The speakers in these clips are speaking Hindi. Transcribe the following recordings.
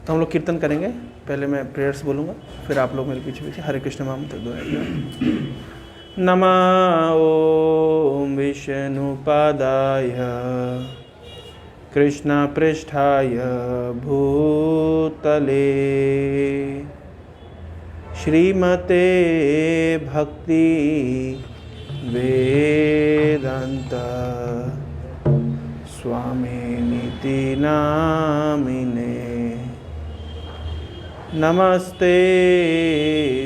तो हम लोग कीर्तन करेंगे। पहले मैं प्रेयर्स बोलूँगा, फिर आप लोग मेरे पीछे पीछे हरे कृष्ण महामंत्र दोहराएंगे। नमः ओम विष्णुपादाय कृष्ण पृष्ठाय भूतले श्रीमते भक्ति वेदांत स्वामिनिति नामिने। नमस्ते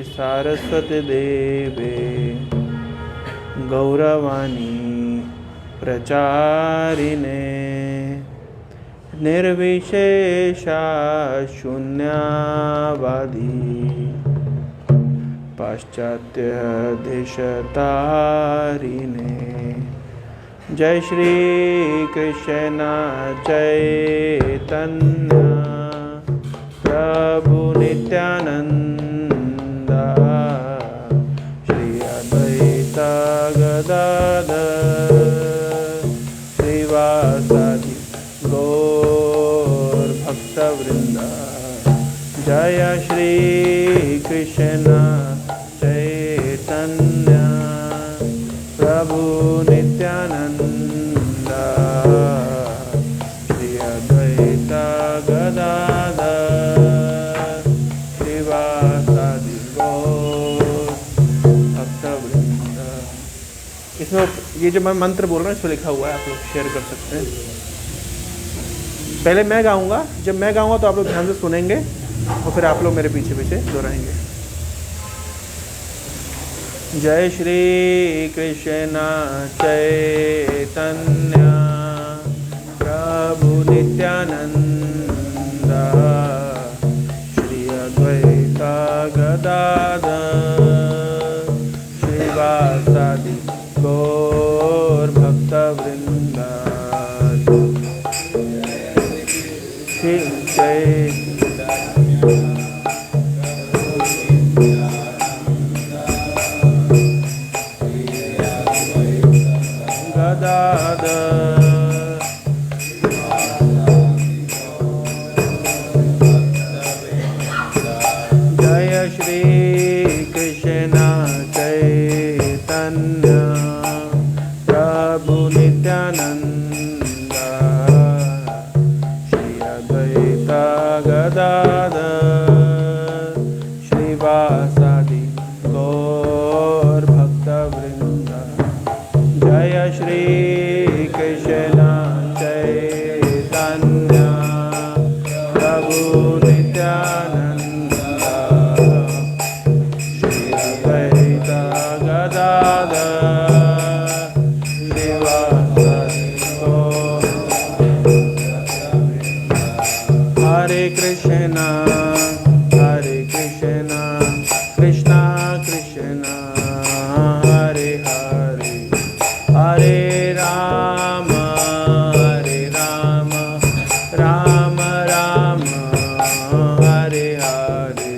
सारस्वती देवे गौरवाणी प्रचारिणे निर्विशेषा शून्यवादी पाश्चात्य देशतारिणे। जय श्री कृष्ण चैतन्य प्रभु नित्यानंद श्री अद्वैत गदाधर श्रीवासादि गौर भक्तवृंद। जय श्री कृष्ण चैतन्य प्रभु नित्यानंद श्री अद्वैत गदाधर श्रीवासादि गौर भक्तवृंद। इसमें ये जो मैं मंत्र बोल रहा हूँ इसमें लिखा हुआ है, आप लोग शेयर कर सकते हैं। पहले मैं गाऊंगा, जब मैं गाऊंगा तो आप लोग ध्यान से सुनेंगे और फिर आप लोग मेरे पीछे पीछे दोहराएंगे। जय श्री कृष्ण चैतन्य प्रभु नित्यानंद श्री अद्वैत गदाधर श्रीवासादि गौर भक्तवृंद। जय जय श्री कृष्ण चैतन्य प्रभु नित्यानंद श्री अद्वैत गदाधर श्रीवासादि गौर भक्तवृंद। जय श्री कृष्ण चैतन्य प्रभु नित्यानंद श्री अद्वैत गदाधर श्रीवासादि गौर। हरे कृष्ण कृष्ण कृष्ण हरे हरे हरे राम राम राम हरे हरे।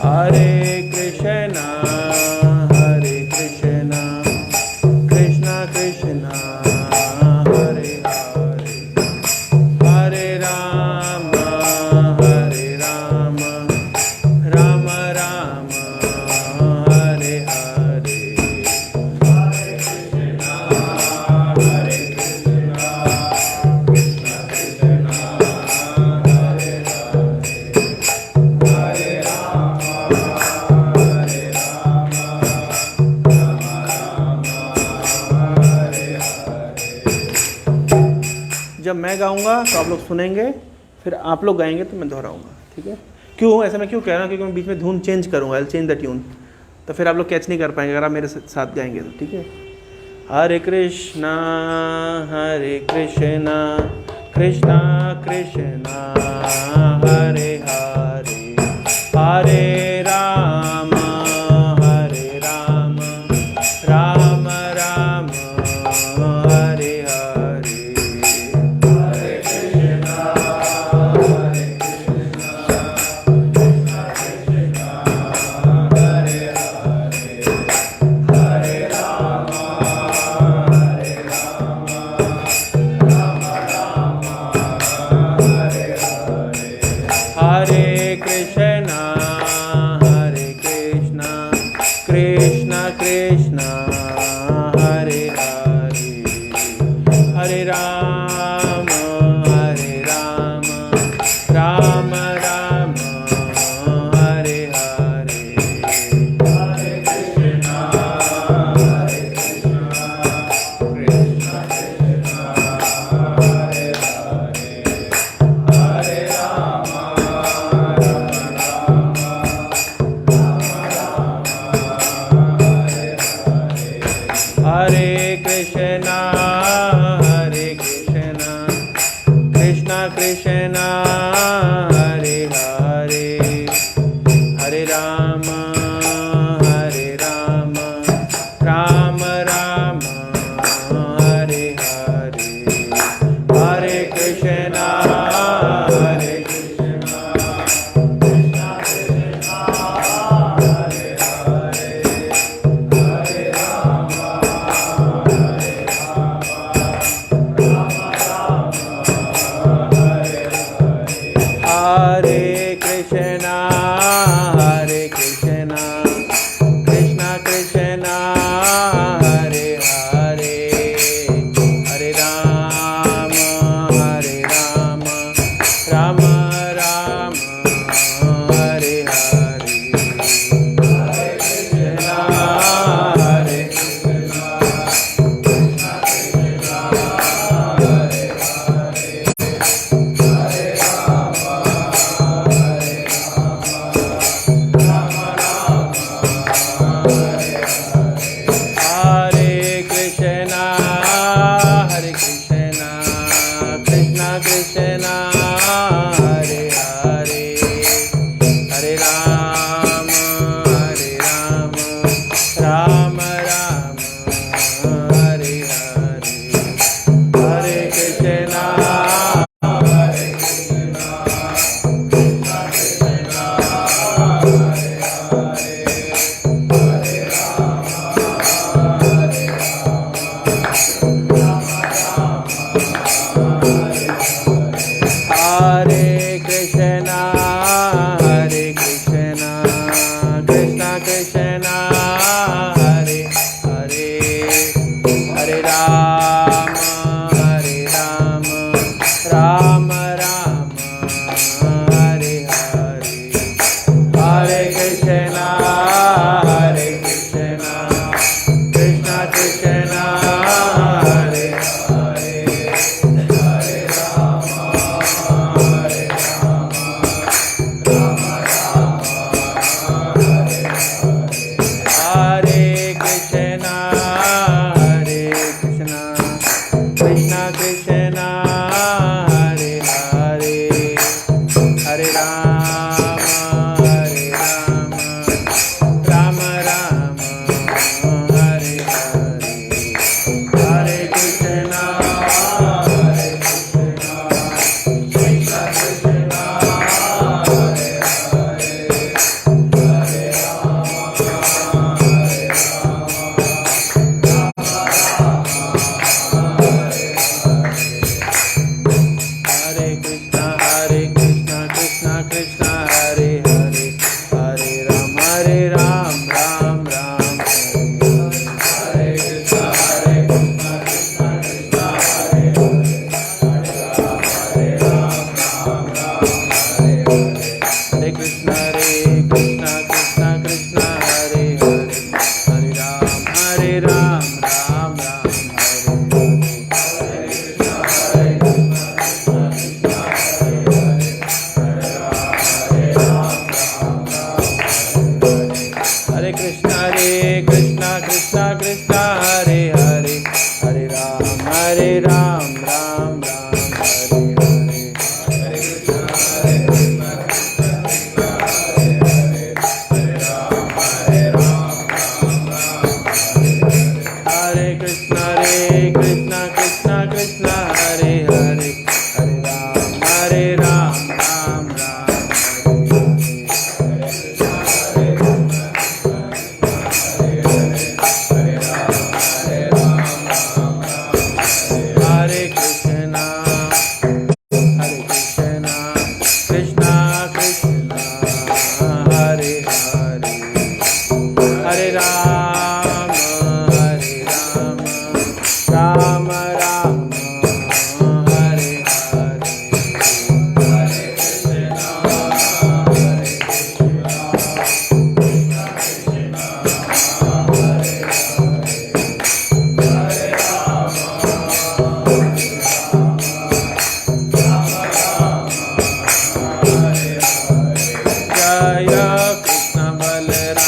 हरे कृष्णा हरे राम जब मैं गाऊंगा तो आप लोग सुनेंगे, फिर आप लोग गाएंगे तो मैं दोहराऊंगा, ठीक है। क्यों ऐसा मैं क्यों कह रहा हूँ, क्योंकि मैं बीच में धुन चेंज करूँगा, आई चेंज द ट्यून, तो फिर आप लोग कैच नहीं कर पाएंगे अगर आप मेरे साथ गाएंगे तो, ठीक है। हरे कृष्णा कृष्णा कृष्णा हरे हरे हरे राम राम राम हरे हरे। राम हरे राम राम राम हरे हरे हरे कृष्णा हरे कृष्णा कृष्णा कृष्णा हरे हरे हरे राम हरे राम राम राम हरे हरे कृष्णा हरे कृष्णा कृष्णा कृष्णा हरे हरे हरे राम राम राम हरे हरे हरे कृष्णा हरे कृष्णा कृष्णा कृष्णा हरे हरे हरे राम राम राम हरे हरे कृष्णा हरे कृष्णा कृष्णा कृष्णा हरे हरे हरे राम राम राम हरे हरे हरे कृष्णा हरे कृष्णा कृष्णा कृष्णा हरे हरे हरे राम हरे राम राम राम हरे हरे कृष्णा हरे कृष्णा कृष्णा कृष्णा हरे हरे हरे राम राम राम हरे हरे हरे कृष्णा कृष्णा कृष्णा हरे हरे हरे राम राम राम हरे हरे कृष्णा कृष्णा कृष्णा हरे हरे हरे राम राम राम हरे हरे हरे कृष्णा कृष्णा कृष्णा हरे हरे हरे राम हरे कृष्णा कृष्णा कृष्णा हरे हरे हरे राम राम राम हरे कृष्णा कृष्णा कृष्णा हरे हरे हरे राम राम हरे हरे हरे कृष्णा कृष्णा कृष्णा हरे हरे हरे राम राम राम हरे हरे कृष्णा हरे कृष्णा कृष्णा कृष्णा हरे हरे हरे राम राम राम हरे हरे हरे कृष्णा कृष्णा कृष्णा हरे हरे हरे राम हरे कृष्णा कृष्णा कृष्णा हरे हरे हरे राम राम हरे कृष्णा कृष्णा कृष्णा हरे हरे हरे राम राम राम हरे हरे हरे कृष्णा कृष्णा कृष्णा हरे हरे हरे राम जय कृष्ण बलराम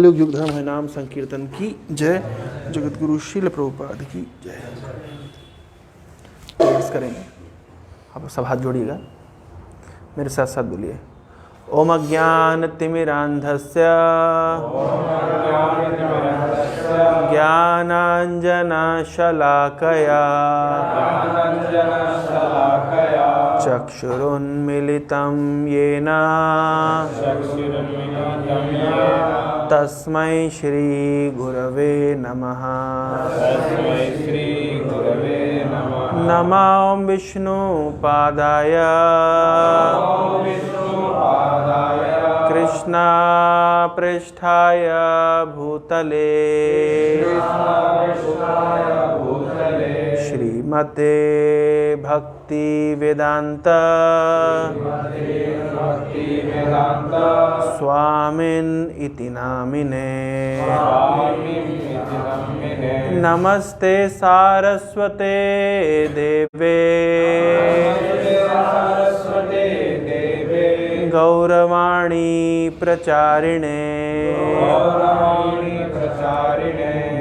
कलयुग युग धर्म है नाम संकीर्तन की जय। जगत गुरु श्रील प्रभुपाद की जय। करेंगे, आप सब हाथ जोड़िएगा, मेरे साथ साथ बोलिए। ओम अज्ञानतिमिरान्धस्य ज्ञानाञ्जनशलाकया चक्षुरुन्मीलितं येन तस्मै श्रीगुरवे नमः। नमो विष्णुपादाय कृष्णापृष्ठाय भूतले श्रीमते भक्ति वेदांत स्वामिन इति नामिने। नमस्ते सारस्वते देवे गौरवाणी प्रचारिणे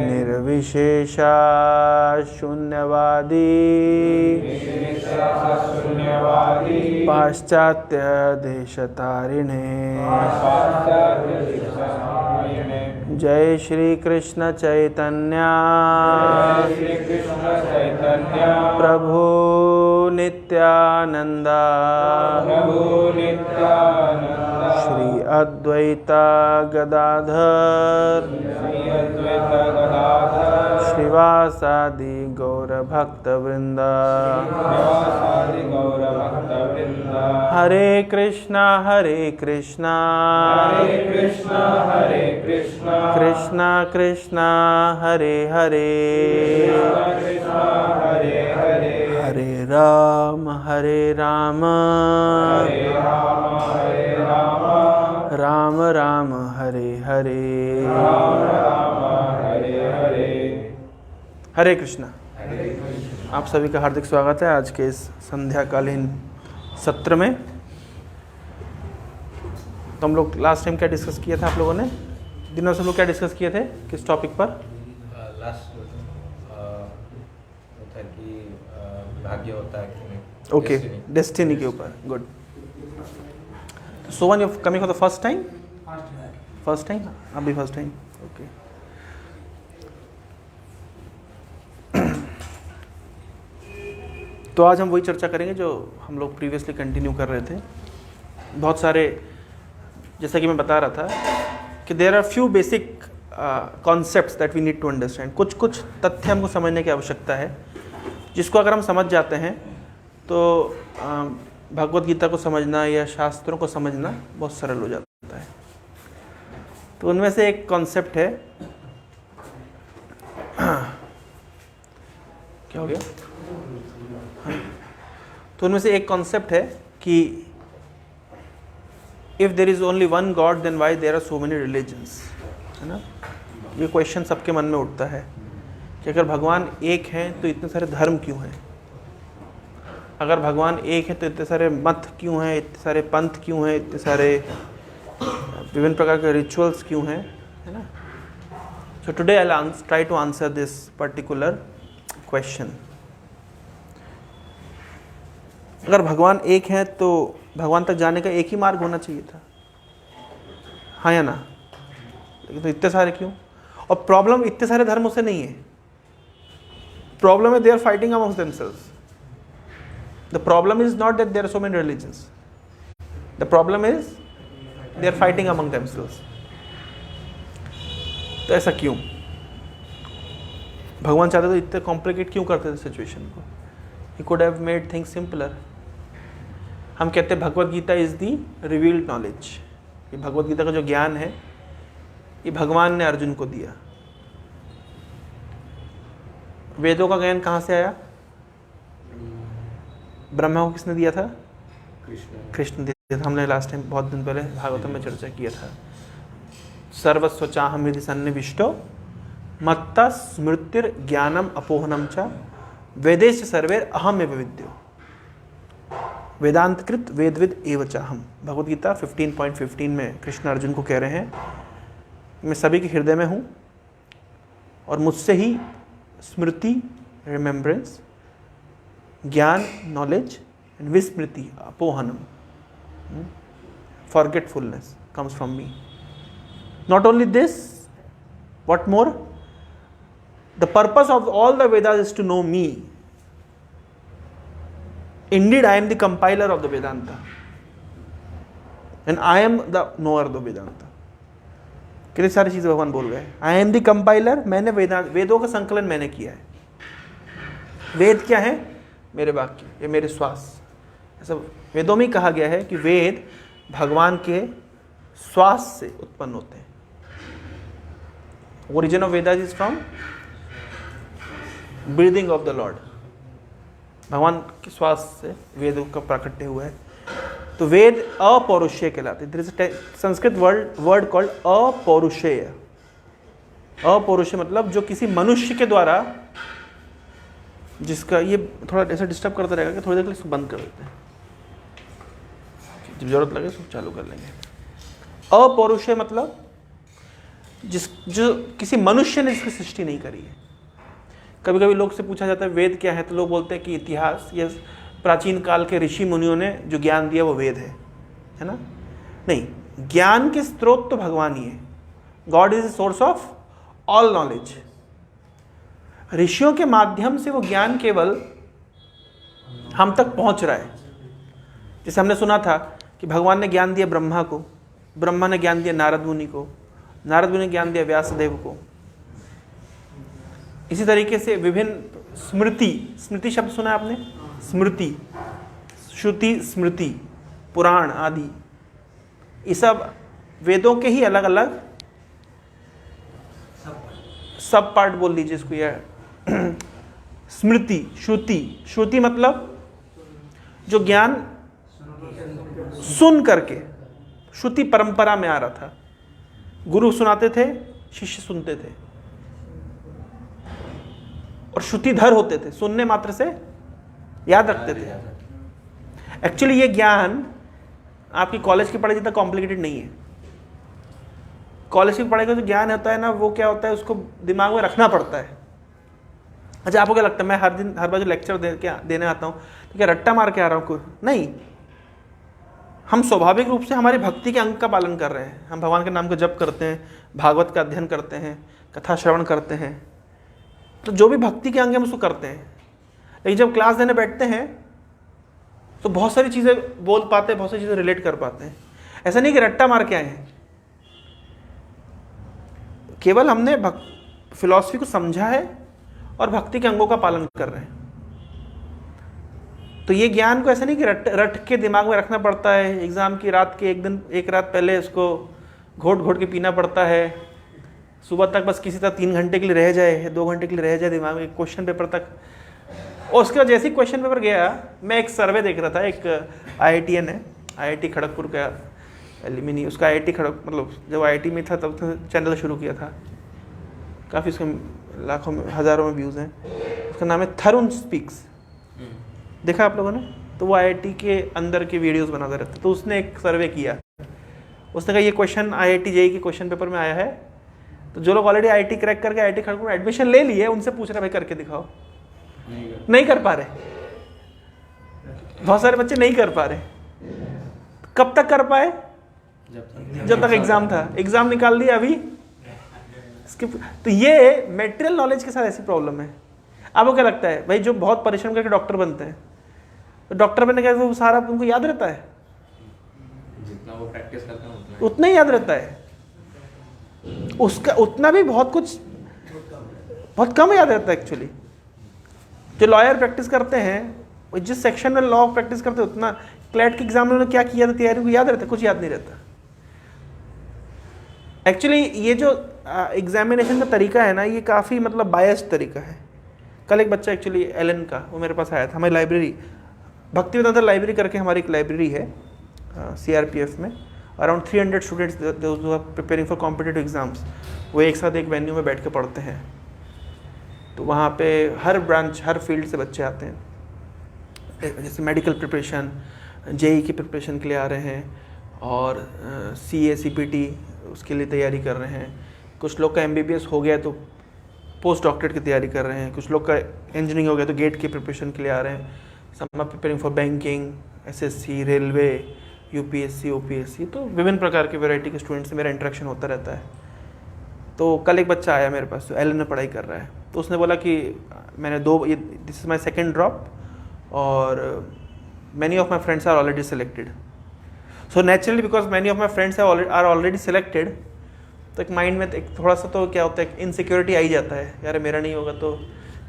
निर्विशेषा शून्यवादी पाश्चात्य देशतारिणे। जय श्री कृष्ण चैतन्य प्रभु नित्यानंद श्री अद्वैता गदाधर श्रीवासादि गौर भक्त वृंद। हरे कृष्णा कृष्णा कृष्णा हरे हरे हरे राम राम राम हरे हरे। हरे कृष्णा। आप सभी का हार्दिक स्वागत है आज के इस संध्याकालीन सत्र में। तो हम लोग लास्ट टाइम क्या डिस्कस किया था आप लोगों ने? दिनों से लोग क्या डिस्कस किए थे, किस टॉपिक पर? लास्ट कि भाग्य होता है कि नहीं। ओके, डेस्टिनी के ऊपर। Good. So one you coming for the first time? First time, आप भी फर्स्ट टाइम। ओके। तो आज हम वही चर्चा करेंगे जो हम लोग प्रीवियसली कंटिन्यू कर रहे थे। बहुत सारे, जैसा कि मैं बता रहा था कि there are few basic concepts that we need to understand. कुछ तथ्य हमको समझने की आवश्यकता है, जिसको अगर हम समझ जाते हैं तो भगवत गीता को समझना या शास्त्रों को समझना बहुत सरल हो जाता है। तो उनमें से एक कॉन्सेप्ट है, क्या हो गया? तो उनमें से एक कॉन्सेप्ट है कि if there is only one God then why there are so many religions, है ना? ये क्वेश्चन सबके मन में उठता है कि अगर भगवान एक हैं तो इतने सारे धर्म क्यों हैं? अगर भगवान एक है तो इतने सारे मत क्यों हैं, इतने सारे पंथ क्यों हैं, इतने सारे विभिन्न प्रकार के रिचुअल्स क्यों हैं, है ना? So today I will try to answer this particular question. अगर भगवान एक है तो भगवान तक जाने का एक ही मार्ग होना चाहिए था, हाँ या ना? लेकिन तो इतने सारे क्यों? और प्रॉब्लम इतने सारे धर्मों से नहीं है। प्रॉब्लम है they are fighting amongst themselves. The problem is not that there are so many religions, the problem is they are fighting among themselves. तो ऐसा क्यों? भगवान चाहते तो इतने कॉम्प्लिकेट क्यों करते थे सिचुएशन को? He could have made things simpler. हम कहते हैं Bhagavad Gita is the revealed knowledge. ये भगवत गीता का जो ज्ञान है ये भगवान ने अर्जुन को दिया। वेदों का ज्ञान कहाँ से आया? ब्रह्मा को किसने दिया था? कृष्ण दिया था। हमने लास्ट टाइम बहुत दिन पहले भागवतम में चर्चा किया था। सर्वस्व चाहम यदि सन्निविष्टो मत्ता स्मृतिर ज्ञानम अपोहनम च वेदेश सर्वेर अहम एव विद्यो वेदांतकृत वेदविद एव चाहम। भगवत गीता 15.15 में कृष्ण अर्जुन को कह रहे हैं मैं सभी के हृदय में हूँ और मुझसे ही स्मृति रिमेम्बरेंस, ज्ञान नॉलेज एंड विस्मृति अपोहनम forgetfulness comes from me. Not only this, what more? The purpose of all the Vedas is to know me. Indeed, I am the compiler of the Vedanta. And I am the knower of the Vedanta. कितनी सारी चीज़ें भगवान बोल रहे हैं. I am the compiler, मैंने वेदों का संकलन मैंने किया है. वेद क्या है? मेरे वाक्य, ये मेरे श्वास. ऐसा वेदों में कहा गया है कि वेद भगवान के श्वास से उत्पन्न होते हैं. Origin of Vedas is from breathing of the Lord. भगवान के श्वास से वेदों का प्राकट्य हुआ है. तो वेद अपौरुषेय कहलाते. There is a Sanskrit word called apaurusheya. अपौरुषेय मतलब जो किसी मनुष्य के द्वारा, जिसका ये थोड़ा ऐसा डिस्टर्ब करता रहेगा कि थोड़ी देर के लिए इसको बंद कर देते हैं, जब जरूरत लगे तो चालू कर लेंगे. अपौरुषेय मतलब जो किसी मनुष्य ने इसकी सृष्टि नहीं करी है. कभी कभी लोग से पूछा जाता है वेद क्या है, तो लोग बोलते हैं कि इतिहास या प्राचीन काल के ऋषि मुनियों ने जो ज्ञान दिया वो वेद है ना. नहीं, ज्ञान के स्रोत तो भगवान ही है. God is the source of all knowledge. ऋषियों के माध्यम से वो ज्ञान केवल हम तक पहुंच रहा है. जैसे हमने सुना था कि भगवान ने ज्ञान दिया ब्रह्मा को, ब्रह्मा ने ज्ञान दिया नारद मुनि को, नारद मुनि ने ज्ञान दिया व्यासदेव को. इसी तरीके से विभिन्न स्मृति शब्द सुना है आपने? स्मृति, श्रुति, स्मृति, पुराण आदि, ये सब वेदों के ही अलग अलग सब पार्ट बोल लीजिए इसको. यह स्मृति, श्रुति मतलब जो ज्ञान सुन करके, श्रुति परंपरा में आ रहा था. गुरु सुनाते थे, शिष्य सुनते थे और श्रुतिधर होते थे, सुनने मात्र से याद रखते थे. एक्चुअली ये ज्ञान आपकी कॉलेज की पढ़ाई जितना कॉम्प्लिकेटेड नहीं है. कॉलेज की पढ़ाई का जो ज्ञान होता है ना, वो क्या होता है, उसको दिमाग में रखना पड़ता है. अच्छा, आपको क्या लगता है मैं हर बार जो लेक्चर देने आता हूँ तो क्या रट्टा मार के आ रहा हूँ? नहीं, हम स्वाभाविक रूप से हमारी भक्ति के अंग का पालन कर रहे हैं. हम भगवान के नाम का जप करते हैं, भागवत का अध्ययन करते हैं, कथा श्रवण करते हैं, तो जो भी भक्ति के अंग हम उसको करते हैं. लेकिन जब क्लास देने बैठते हैं तो बहुत सारी चीज़ें बोल पाते हैं, बहुत सारी चीज़ें रिलेट कर पाते हैं. ऐसा नहीं कि रट्टा मार के आए हैं, केवल हमने फिलॉसफी को समझा है और भक्ति के अंगों का पालन कर रहे हैं. तो ये ज्ञान को ऐसा नहीं कि रट के दिमाग में रखना पड़ता है. एग्ज़ाम की रात के एक रात पहले इसको घोट के पीना पड़ता है. सुबह तक बस किसी तरह 3 घंटे के लिए रह जाए, 2 घंटे के लिए रह जाए दिमाग में, क्वेश्चन पेपर तक. और उसके बाद जैसे ही क्वेश्चन पेपर गया, मैं एक सर्वे देख रहा था. एक IITN है, IIT खड़गपुर का एलिमिनी, उसका IIT खड़गपुर, मतलब जब IIT में था तब तो चैनल शुरू किया था. काफ़ी उसके लाखों में, हज़ारों में व्यूज़ हैं. उसका नाम है थरुण स्पीक्स. देखा आप लोगों ने? तो वो IIT के अंदर के वीडियोस बनाता रहता है. तो उसने एक सर्वे किया. उसने कहा ये क्वेश्चन IIT JEE के क्वेश्चन पेपर में आया है, तो जो लोग ऑलरेडी IIT क्रैक करके IIT खड़गपुर में एडमिशन ले लिए, उनसे पूछ रहे भाई करके दिखाओ. नहीं कर पा रहे. बहुत सारे बच्चे नहीं कर पा रहे. कब तक कर पाए? जब तक एग्जाम था. एग्जाम निकाल दिया अभी. तो ये मेटेरियल नॉलेज के साथ ऐसी प्रॉब्लम है. आपको क्या लगता है भाई, जो बहुत परिश्रम करके डॉक्टर बनते हैं, तो डॉक्टर बनने के बाद वो सारा उनको याद रहता है? जितना वो प्रैक्टिस करते हैं उतना ही याद रहता है. उसका उतना भी बहुत बहुत कम याद रहता है एक्चुअली. जो लॉयर प्रैक्टिस करते हैं, जिस सेक्शन में लॉ प्रैक्टिस करते हैं, उतना क्लैट के एग्जाम में उन्होंने क्या किया था, तैयारी को याद रहता है? कुछ याद नहीं रहता. एक्चुअली ये जो एग्जामिनेशन का तरीका है ना, ये काफ़ी मतलब बायस्ड तरीका है. कल एक बच्चा एक्चुअली एलन का, वो मेरे पास आया था. हमारी लाइब्रेरी, भक्ति वेदांता लाइब्रेरी करके हमारी एक लाइब्रेरी है CRPF में. Around 300 students preparing for competitive exams, वो एक साथ एक वेन्यू में बैठ के पढ़ते हैं. तो वहाँ पे हर ब्रांच, हर फील्ड से बच्चे आते हैं. जैसे मेडिकल प्रिपरेशन, JEE की प्रिपरेशन के लिए आ रहे हैं, और CA CPT उसके लिए तैयारी कर रहे हैं. कुछ लोग का MBBS हो गया तो पोस्ट डॉक्टरेट की तैयारी कर रहे हैं, कुछ लोग का इंजीनियरिंग हो गया तो गेट की प्रिपरेशन के लिए आ रहे हैं, some are preparing for banking, SSC, railway, UPSC, OPSC। तो विभिन्न प्रकार के वैरायटी के स्टूडेंट्स से मेरा इंटरेक्शन होता रहता है। तो कल एक बच्चा आया मेरे पास, तो LN में पढ़ाई कर रहा है, तो उसने बोला कि मैंने this is my second drop और many of my friends are already selected. So naturally because many of my friends are already selected, तो एक माइंड में एक थोड़ा सा तो क्या होता है, इनसिक्योरिटी आ ही जाता है, यार मेरा नहीं होगा तो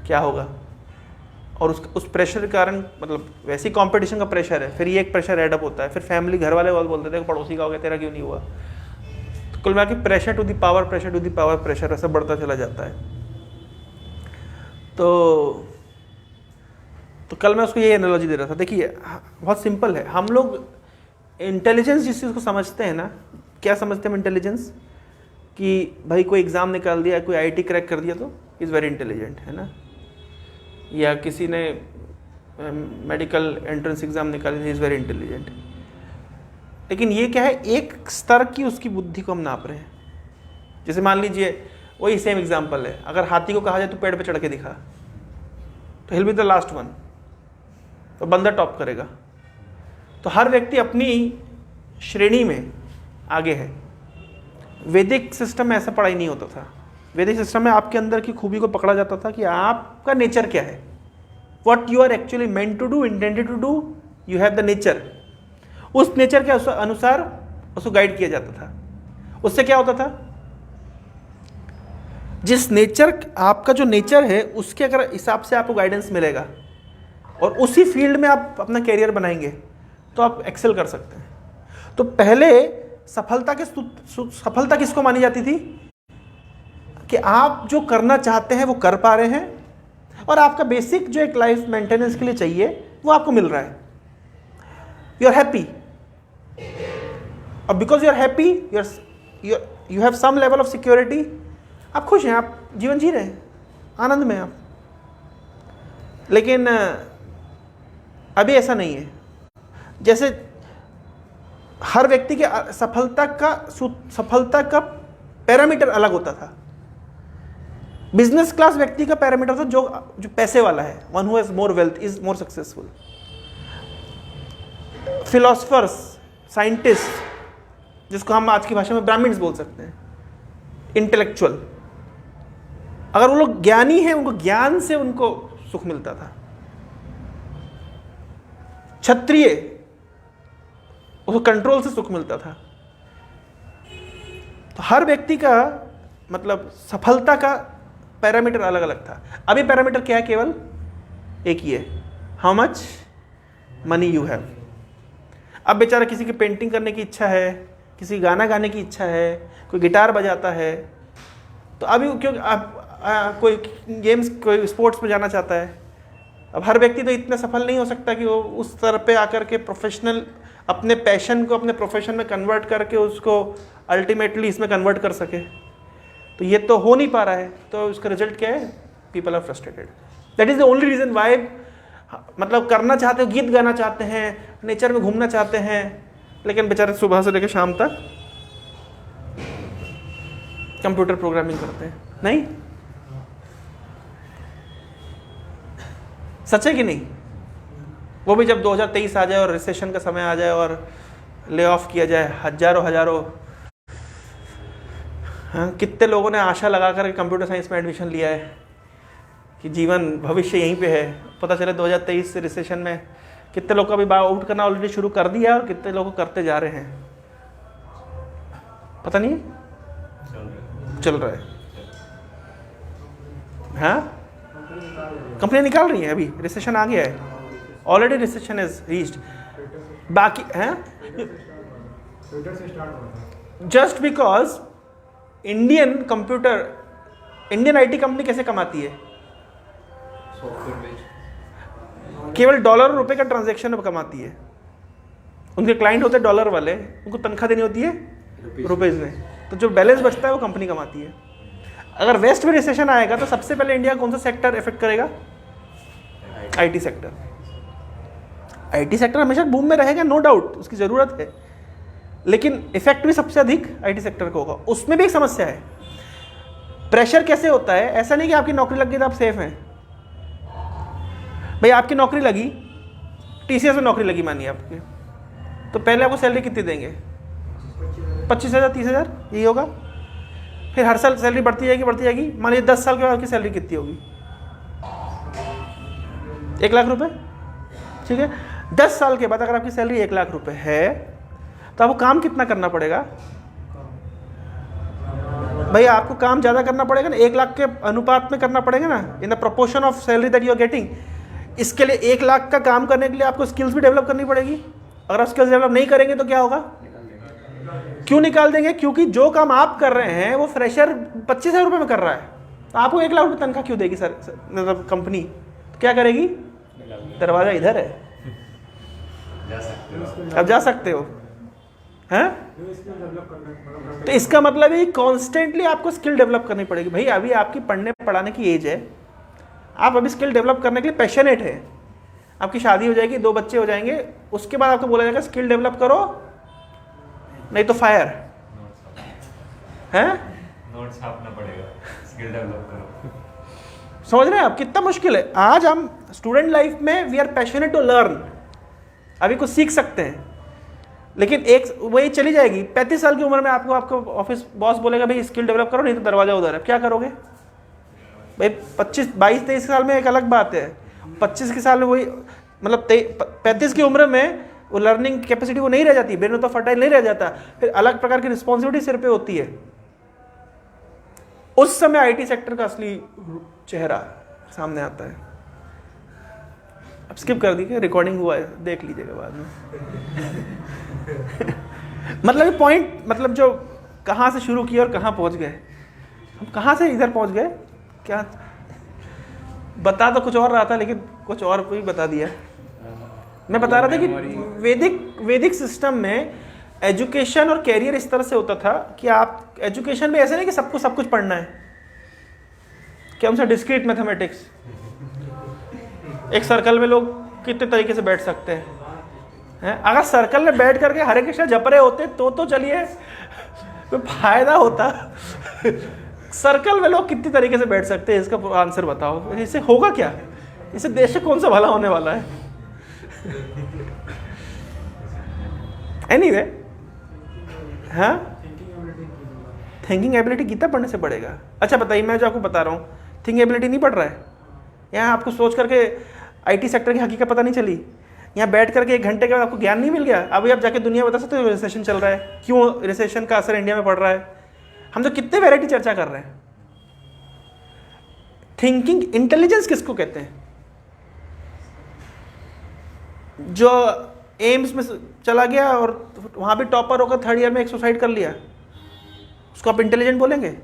क्या होगा। और उस प्रेशर के कारण, मतलब वैसे ही कॉम्पिटिशन का प्रेशर है, फिर ये एक प्रेशर एड अप होता है, फिर फैमिली घर वाले बोलते थे पड़ोसी का हो गया तेरा क्यों नहीं हुआ। तो कुल मिला के pressure to the power pressure ऐसा बढ़ता चला जाता है। तो कल मैं उसको ये एनालॉजी दे रहा था, देखिए बहुत सिंपल है, हम लोग इंटेलिजेंस जिस चीज़ को समझते हैं ना, क्या समझते हैं हम इंटेलिजेंस, कि भाई कोई एग्ज़ाम निकाल दिया, कोई IIT क्रैक कर दिया तो इज़ वेरी इंटेलिजेंट, है ना, या किसी ने मेडिकल एंट्रेंस एग्ज़ाम निकाली तो इज़ वेरी इंटेलिजेंट। लेकिन ये क्या है, एक स्तर की उसकी बुद्धि को हम नाप रहे हैं। जैसे मान लीजिए वही सेम एग्जाम्पल है, अगर हाथी को कहा जाए तो पेड़ पे चढ़ के दिखा, तो हिल बी द लास्ट वन, तो बंदा टॉप करेगा। तो हर व्यक्ति अपनी श्रेणी में आगे है। वैदिक सिस्टम में ऐसा पढ़ाई नहीं होता था। वैदिक सिस्टम में आपके अंदर की खूबी को पकड़ा जाता था कि आपका नेचर क्या है, what you are actually meant to do, intended to do, you have the nature. उस नेचर के अनुसार उसको गाइड किया जाता था। उससे क्या होता था, जिस नेचर, आपका जो नेचर है उसके अगर हिसाब से आपको गाइडेंस मिलेगा और उसी फील्ड में आप अपना कैरियर बनाएंगे तो आप एक्सेल कर सकते हैं। तो पहले सफलता किसको मानी जाती थी, कि आप जो करना चाहते हैं वो कर पा रहे हैं और आपका बेसिक जो एक लाइफ मेंटेनेंस के लिए चाहिए वो आपको मिल रहा है, यू आर हैप्पी। और because you are happy, you have some level of security, आप खुश हैं, आप जीवन जी रहे हैं, आनंद में आप। लेकिन अभी ऐसा नहीं है। जैसे हर व्यक्ति के सफलता का पैरामीटर अलग होता था। बिजनेस क्लास व्यक्ति का पैरामीटर था जो पैसे वाला है, one who has more wealth is more successful. Philosophers, scientist, जिसको हम आज की भाषा में ब्राह्मण्स बोल सकते हैं, इंटेलेक्चुअल, अगर वो लोग ज्ञानी हैं, उनको ज्ञान से उनको सुख मिलता था। क्षत्रिय, उसको कंट्रोल से सुख मिलता था। तो हर व्यक्ति का मतलब सफलता का पैरामीटर अलग अलग था। अभी पैरामीटर क्या है, केवल एक ही है, how much money you have. अब बेचारा किसी की पेंटिंग करने की इच्छा है, किसी गाना गाने की इच्छा है, कोई गिटार बजाता है, तो अभी क्योंकि कोई गेम्स, कोई स्पोर्ट्स में जाना चाहता है। अब हर व्यक्ति तो इतना सफल नहीं हो सकता कि वो उस स्तर पे आकर के प्रोफेशनल अपने पैशन को अपने प्रोफेशन में कन्वर्ट करके उसको अल्टीमेटली इसमें कन्वर्ट कर सके। तो ये तो हो नहीं पा रहा है, तो उसका रिजल्ट क्या है, people are frustrated. That is the only reason why, मतलब करना चाहते हो, गीत गाना चाहते हैं, नेचर में घूमना चाहते हैं, लेकिन बेचारे सुबह से लेकर शाम तक कंप्यूटर प्रोग्रामिंग करते हैं। नहीं, सच है कि नहीं? वो भी जब 2023 आ जाए और रिसेशन का समय आ जाए और ले ऑफ किया जाए, हजारों हाँ, कितने लोगों ने आशा लगा कर कंप्यूटर साइंस में एडमिशन लिया है कि जीवन भविष्य यहीं पे है। पता चले 2023 से रिसेशन में कितने लोग का भी आउट करना ऑलरेडी शुरू कर दिया और कितने लोग करते जा रहे हैं, पता नहीं चल रहा है। हाँ, कंपनी निकाल रही है, अभी रिसेशन आ गया है, ऑलरेडी रिसेशन इज रीच्ड। बाकी हैं just because Indian IT company कैसे कमाती है, सॉफ्टवेयर बेच, केवल डॉलर और रुपए का ट्रांजैक्शन में कमाती है। उनके क्लाइंट होते हैं डॉलर वाले, उनको तनख्वाह देनी होती है रुपीज में, तो जो बैलेंस बचता है वो कंपनी कमाती है। अगर वेस्ट में रिसेशन आएगा तो सबसे पहले इंडिया कौन सा सेक्टर इफेक्ट करेगा, आईटी सेक्टर। आईटी सेक्टर हमेशा बूम में रहेगा, नो डाउट, उसकी ज़रूरत है, लेकिन इफेक्ट भी सबसे अधिक आईटी सेक्टर को होगा। उसमें भी एक समस्या है, प्रेशर कैसे होता है, ऐसा नहीं कि आपकी नौकरी लग गई तो आप सेफ हैं। भाई आपकी नौकरी लगी, टीसीएस में नौकरी लगी मानिए आपकी, तो पहले आपको सैलरी कितनी देंगे? 25,000 30,000 यही होगा। फिर हर साल सैलरी बढ़ती जाएगी। मान लीजिए 10 साल के बाद आपकी सैलरी कितनी होगी? 1 लाख रुपए, ठीक है। 10 साल के बाद अगर आपकी सैलरी 1 लाख रुपए है तो आपको काम कितना करना पड़ेगा? भाई आपको काम ज़्यादा करना पड़ेगा ना, 1 लाख के अनुपात में करना पड़ेगा ना, in the proportion of salary that you are getting. इसके लिए 1 लाख का काम करने के लिए आपको स्किल्स भी डेवलप करनी पड़ेगी। अगर आप स्किल्स डेवलप नहीं करेंगे तो क्या होगा? क्यों निकाल देंगे? क्योंकि जो काम आप कर रहे हैं वो फ्रेशर 25,000 रुपये में कर रहा है, तो आपको 1 लाख रुपये तनख्वाह क्यों देगी सर? मतलब कंपनी क्या करेगी? दरवाजा इधर है, अब जा सकते हो हैं। तो इसका मतलब है कॉन्स्टेंटली आपको स्किल डेवलप करनी पड़ेगी। भाई अभी आपकी पढ़ने पढ़ाने की एज है, आप अभी स्किल डेवलप करने के लिए पैशनेट है। आपकी शादी हो जाएगी, 2 बच्चे हो जाएंगे, उसके बाद आपको बोला जाएगा स्किल डेवलप करो नहीं तो फायर है। नोट्स छापना पड़ेगा, स्किल डेवलप करो। समझ रहे हैं आप कितना मुश्किल है? आज हम स्टूडेंट लाइफ में we are passionate to learn, अभी कुछ सीख सकते हैं, लेकिन एक वही चली जाएगी। 35 साल की उम्र में आपको आपको ऑफिस बॉस बोलेगा भाई स्किल डेवलप करो नहीं तो दरवाजा उधर है, क्या करोगे? भाई 22-23 साल में एक अलग बात है, 25 के साल में वही, मतलब 35 की उम्र में वो लर्निंग कैपेसिटी वो नहीं रह जाती, ब्रेन तो फर्टाइल नहीं रह जाता, फिर अलग प्रकार की रिस्पॉन्सिबिलिटी सिर पे होती है। उस समय आईटी सेक्टर का असली चेहरा सामने आता है। अब स्किप कर दी, रिकॉर्डिंग हुआ है, देख लीजिएगा बाद में। मतलब पॉइंट, मतलब जो कहाँ से शुरू किया और कहाँ पहुँच गए, हम कहाँ से इधर पहुँच गए, क्या बता तो कुछ और रहा था लेकिन कुछ और कोई बता दिया। मैं बता रहा था कि वैदिक सिस्टम में एजुकेशन और कैरियर इस तरह से होता था कि आप एजुकेशन में ऐसे नहीं कि सबको सब कुछ पढ़ना है, कि हमसे डिस्क्रीट मैथमेटिक्स, एक सर्कल में लोग कितने तरीके से बैठ सकते हैं। अगर सर्कल में बैठ करके हरे कृष्ण जप रहे होते तो चलिए कोई फायदा होता। सर्कल में लोग कितनी तरीके से बैठ सकते हैं, इसका आंसर बताओ। इससे होगा क्या? इससे देश कौन सा भला होने वाला है? एनीवे, हाँ, थिंकिंग एबिलिटी गीता पढ़ने से पड़ेगा। अच्छा बताइए, मैं जो आपको बता रहा हूँ, थिंकिंग एबिलिटी नहीं पढ़ रहा है यहाँ, आपको सोच करके आईटी सेक्टर की हकीकत पता नहीं चली, यहाँ बैठ करके 1 घंटे के बाद आपको ज्ञान नहीं मिल गया। अभी आप जाके दुनिया बता सकते हो रिसेशन चल रहा है, क्यों रिसेशन का असर इंडिया में पड़ रहा है। हम तो कितने वैरायटी चर्चा कर रहे हैं। थिंकिंग इंटेलिजेंस किसको कहते हैं? जो एम्स में चला गया और वहां भी टॉपर होकर 3rd ईयर में एक सुसाइड कर लिया, उसको आप इंटेलिजेंट बोलेंगे?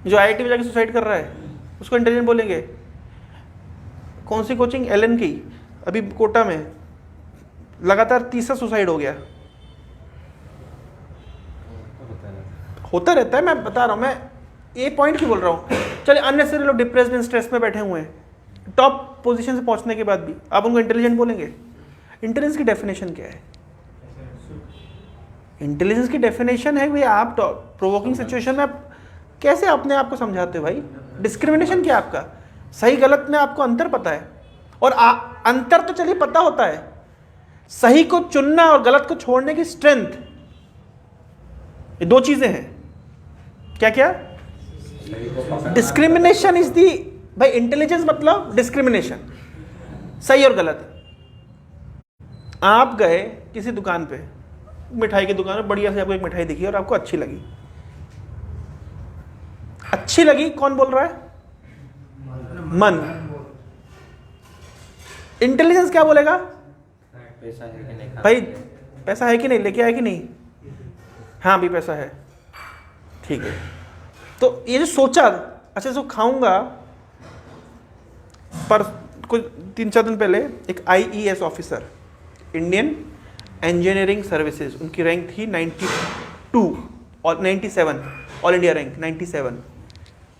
जो आईआईटी में जाके सुसाइड कर रहा है उसको इंटेलिजेंट बोलेंगे? कौन सी कोचिंग? एलन की, अभी कोटा में लगातार 3रा सुसाइड हो गया। होता रहता है, मैं बता रहा हूँ, मैं ये पॉइंट क्यों बोल रहा हूँ। चलिए अननेसेसरी लोग डिप्रेस्ड एंड स्ट्रेस में बैठे हुए हैं, टॉप पोजीशन से पहुंचने के बाद भी आप उनको इंटेलिजेंट बोलेंगे? इंटेलिजेंस की डेफिनेशन क्या है? इंटेलिजेंस की डेफिनेशन है भाई आप प्रोवोकिंग सिचुएशन में आप कैसे अपने आप को समझाते हो। भाई डिस्क्रिमिनेशन क्या है आपका? सही गलत में आपको अंतर पता है, और अंतर तो चलिए पता होता है, सही को चुनना और गलत को छोड़ने की स्ट्रेंथ, ये 2 चीजें हैं। क्या क्या? डिस्क्रिमिनेशन इज दी, भाई इंटेलिजेंस मतलब डिस्क्रिमिनेशन, सही और गलत। आप गए किसी दुकान पे, मिठाई की दुकान में, बढ़िया से आपको एक मिठाई दिखी और आपको अच्छी लगी। अच्छी लगी कौन बोल रहा है? मन। इंटेलिजेंस क्या बोलेगा? पैसा है कि नहीं? भाई पैसा है कि नहीं, लेके आया कि नहीं? हाँ भी पैसा है, ठीक है। तो ये जो सोचा, अच्छा जो खाऊंगा, पर कुछ 3-4 दिन पहले एक IES officer, Indian engineering services, उनकी रैंक थी 92 और 97, all India rank 97,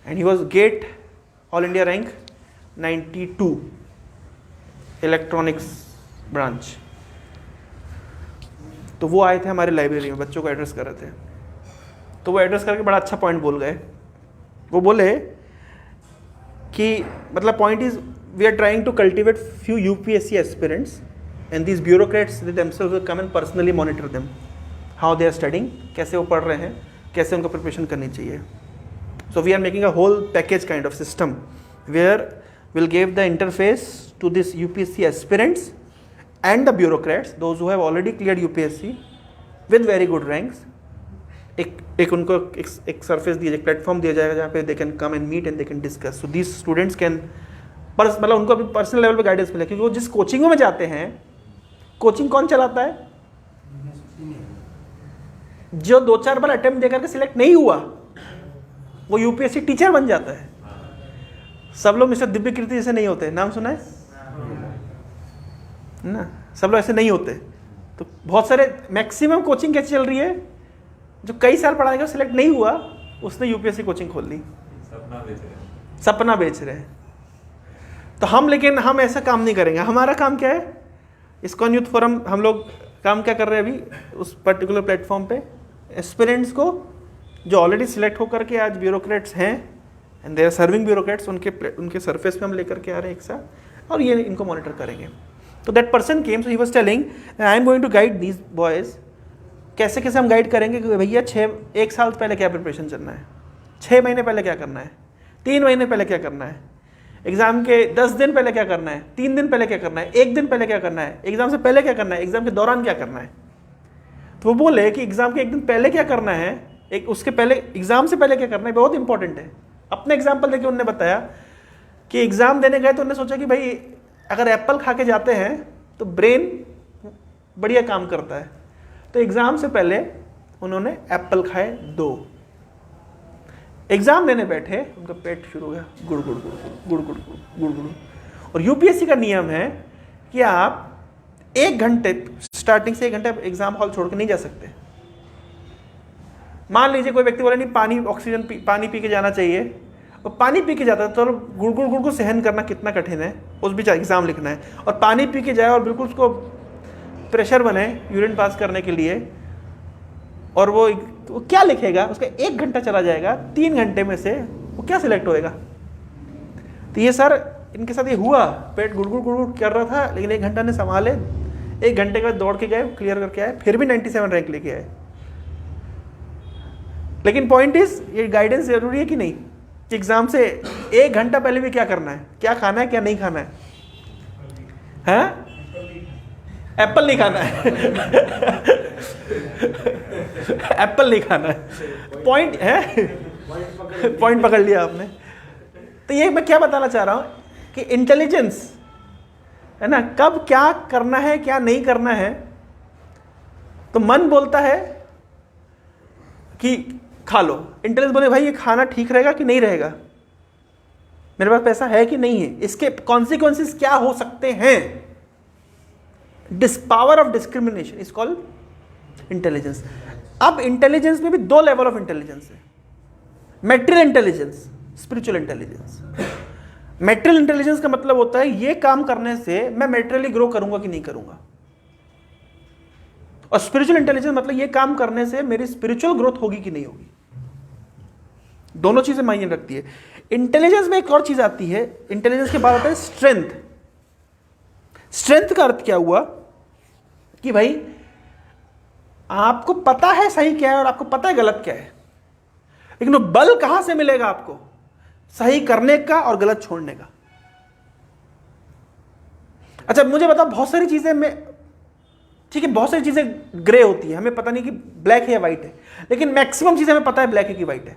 and he was get all India rank 92, electronics branch. तो वो आए थे हमारे लाइब्रेरी में, बच्चों को एड्रेस कर रहे थे। तो वो एड्रेस करके बड़ा अच्छा पॉइंट बोल गए वो बोले कि मतलब point is we are trying to cultivate few UPSC aspirants and these bureaucrats they themselves will come and personally monitor them how they are studying, कैसे वो पढ़ रहे हैं, कैसे उनको प्रिपरेशन करनी चाहिए. So we are making a whole package kind of system where will give the interface to this UPSC aspirants and the bureaucrats, those who have already cleared UPSC with very good ranks. एक उनको एक सरफेस दिया जाएगा, प्लेटफॉर्म दिया जाएगा जहाँ पे they can come and meet and they can discuss. So these students can मतलब उनको अभी पर्सनल लेवल पे गाइडेंस मिले, क्योंकि वो जिस कोचिंगों में जाते हैं, कोचिंग कौन चलाता है? जो 2-4 बार अटेम्प्ट देकर के सिलेक्ट नहीं हुआ वो यूपीएससी टीचर बन जाता है. सब लोग मिस्टर दिव्य कीर्ति जैसे नहीं होते, नाम सुना है ना? सब लोग ऐसे नहीं होते. तो बहुत सारे मैक्सिमम कोचिंग कैसे चल रही है, जो कई साल पढ़ाने का सिलेक्ट नहीं हुआ उसने यूपीएससी कोचिंग खोल ली, सपना बेच रहे हैं. तो लेकिन हम ऐसा काम नहीं करेंगे. हमारा काम क्या है? इस्कॉन यूथ फोरम हम लोग काम क्या कर रहे हैं अभी उस पर्टिकुलर प्लेटफॉर्म पे, एस्पिरेंट्स को जो ऑलरेडी सिलेक्ट होकर के आज ब्यूरोक्रेट्स हैं and they are serving bureaucrats, उनके सरफेस पे हम लेकर के आ रहे हैं एक साथ, और ये इनको मॉनिटर करेंगे. तो that person came, so he was telling I am going to guide these boys. कैसे कैसे हम गाइड करेंगे कि भैया 1 साल पहले क्या प्रिपरेशन चलना है, 6 महीने पहले क्या करना है, 3 महीने पहले क्या करना है, एग्जाम के 10 दिन पहले क्या करना है, 3 दिन पहले क्या करना है, 1 दिन पहले क्या करना है, एग्जाम से पहले क्या करना है, एग्जाम के दौरान क्या करना है. तो वो बोले कि एग्जाम के 1 दिन पहले क्या करना है, एक उसके पहले एग्जाम से पहले क्या करना है, बहुत इंपॉर्टेंट है. अपने एग्जाम्पल देके उन्होंने बताया कि एग्जाम देने गए तो उन्होंने सोचा कि भाई अगर एप्पल खा के जाते हैं तो ब्रेन बढ़िया काम करता है. तो एग्जाम से पहले उन्होंने एप्पल खाए 2. एग्जाम देने बैठे, उनका पेट शुरू हो गया गुड़ गुड़ गुड़ गुड़ गुड़ गुड़ गुड़. और यूपीएससी का नियम है कि आप 1 घंटे स्टार्टिंग से 1 घंटे एग्जाम हॉल छोड़ के नहीं जा सकते. मान लीजिए कोई व्यक्ति बोले नहीं पानी पी के जाना चाहिए, और पानी पी के जाता है तो गुड़ गुड़ गुड़ को सहन करना कितना कठिन है, उस बीच एग्जाम लिखना है, और पानी पी के जाए और बिल्कुल उसको प्रेशर बने यूरिन पास करने के लिए, और वो क्या लिखेगा, उसका 1 घंटा चला जाएगा, 3 घंटे में से वो क्या सिलेक्ट होएगा. तो ये सर इनके साथ ये हुआ, पेट गुड़ गुड़ गुड़ गुड़ कर रहा था, लेकिन 1 घंटा ने संभाले, 1 घंटे के बाद दौड़ के गए, क्लियर करके आए, फिर भी 97 रैंक लेके आए. लेकिन पॉइंट इज ये गाइडेंस जरूरी है कि नहीं. एग्जाम से 1 घंटा पहले भी क्या करना है, क्या खाना है, क्या नहीं खाना है, हैं? एप्पल नहीं खाना है एप्पल नहीं खाना है. पॉइंट है, पॉइंट पकड़ लिया आपने. तो ये मैं क्या बताना चाह रहा हूं कि इंटेलिजेंस है ना, कब क्या करना है क्या नहीं करना है. तो मन बोलता है कि खा लो, इंटेलिजेंस बोले भाई ये खाना ठीक रहेगा कि नहीं रहेगा, मेरे पास पैसा है कि नहीं है, इसके कॉन्सिक्वेंसेस क्या हो सकते हैं. Power of discrimination is called intelligence. अब इंटेलिजेंस में भी 2 लेवल ऑफ इंटेलिजेंस है, material intelligence, spiritual intelligence. Material intelligence का मतलब होता है ये काम करने से मैं मेटेरियली ग्रो करूंगा कि नहीं करूंगा, और स्पिरिचुअल इंटेलिजेंस मतलब ये काम करने से मेरी स्पिरिचुअल ग्रोथ होगी कि नहीं होगी. दोनों चीजें मायने रखती है. इंटेलिजेंस में एक और चीज आती है, इंटेलिजेंस के बाद आता है स्ट्रेंथ. स्ट्रेंथ का अर्थ क्या हुआ कि भाई आपको पता है सही क्या है और आपको पता है गलत क्या है, लेकिन वो बल कहां से मिलेगा आपको सही करने का और गलत छोड़ने का. अच्छा मुझे बताओ, बहुत सारी चीजें में ठीक है, बहुत सारी चीजें ग्रे होती है, हमें पता नहीं कि ब्लैक है या व्हाइट है, लेकिन मैक्सिमम चीजें हमें पता है ब्लैक है कि व्हाइट है.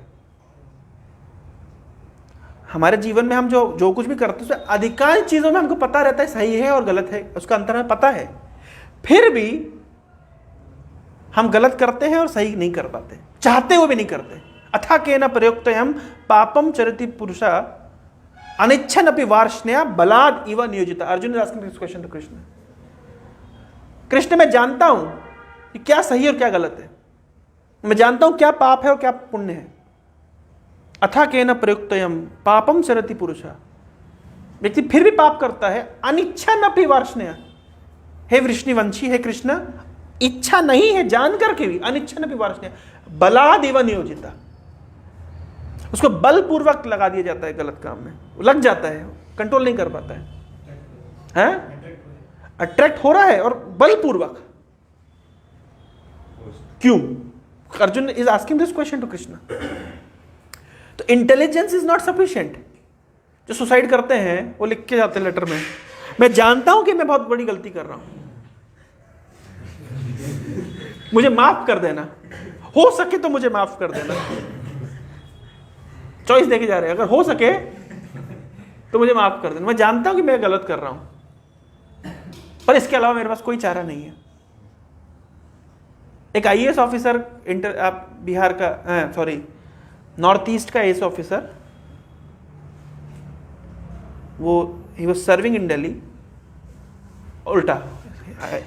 हमारे जीवन में हम जो कुछ भी करते हैं उसमें अधिकांश चीजों में हमको पता रहता है सही है और गलत है, उसका अंतर हमें पता है, फिर भी हम गलत करते हैं और सही नहीं कर पाते, चाहते हुए भी नहीं करते. अथा केन प्रयुक्तयम् पापम चरति पुरुषा अनिच्छन् अपि वार्ष्णेया बलाद इव नियोजिता. Arjun is asking this question to Krishna. Krishna मैं जानता हूं कि क्या सही और क्या गलत है, मैं जानता हूं क्या पाप है और क्या पुण्य है. अथा केन प्रयुक्तयम् पापम चरति पुरुषा, व्यक्ति फिर भी पाप करता है, अनिच्छन् अपि वार्ष्णेया. हे वृष्णिवंशी, हे कृष्ण, इच्छा नहीं है जान करके भी, अनिच्छन् अपि वार्ष्णेया बलाद इव नियोजिता. उसको बलपूर्वक लगा दिया जाता है गलत काम में, वो लग जाता है, कंट्रोल नहीं कर पाता है, अट्रैक्ट हो रहा है और बलपूर्वक। क्यों? Arjun is asking this question to Krishna. तो इंटेलिजेंस इज नॉट सफिशिएंट। जो सुसाइड करते हैं वो लिख के जाते हैं लेटर में, मैं जानता हूं कि मैं बहुत बड़ी गलती कर रहा हूं, मुझे माफ कर देना, हो सके तो मुझे माफ कर देना। चॉइस देके जा रहे हैं, अगर हो सके तो मुझे माफ कर देना, मैं जानता हूं कि मैं गलत कर रहा हूं, पर इसके अलावा मेरे पास कोई चारा नहीं है। एक आईएएस ऑफिसर आप बिहार का सॉरी नॉर्थ ईस्ट का आईएएस ऑफिसर, वो he was serving in Delhi, उल्टा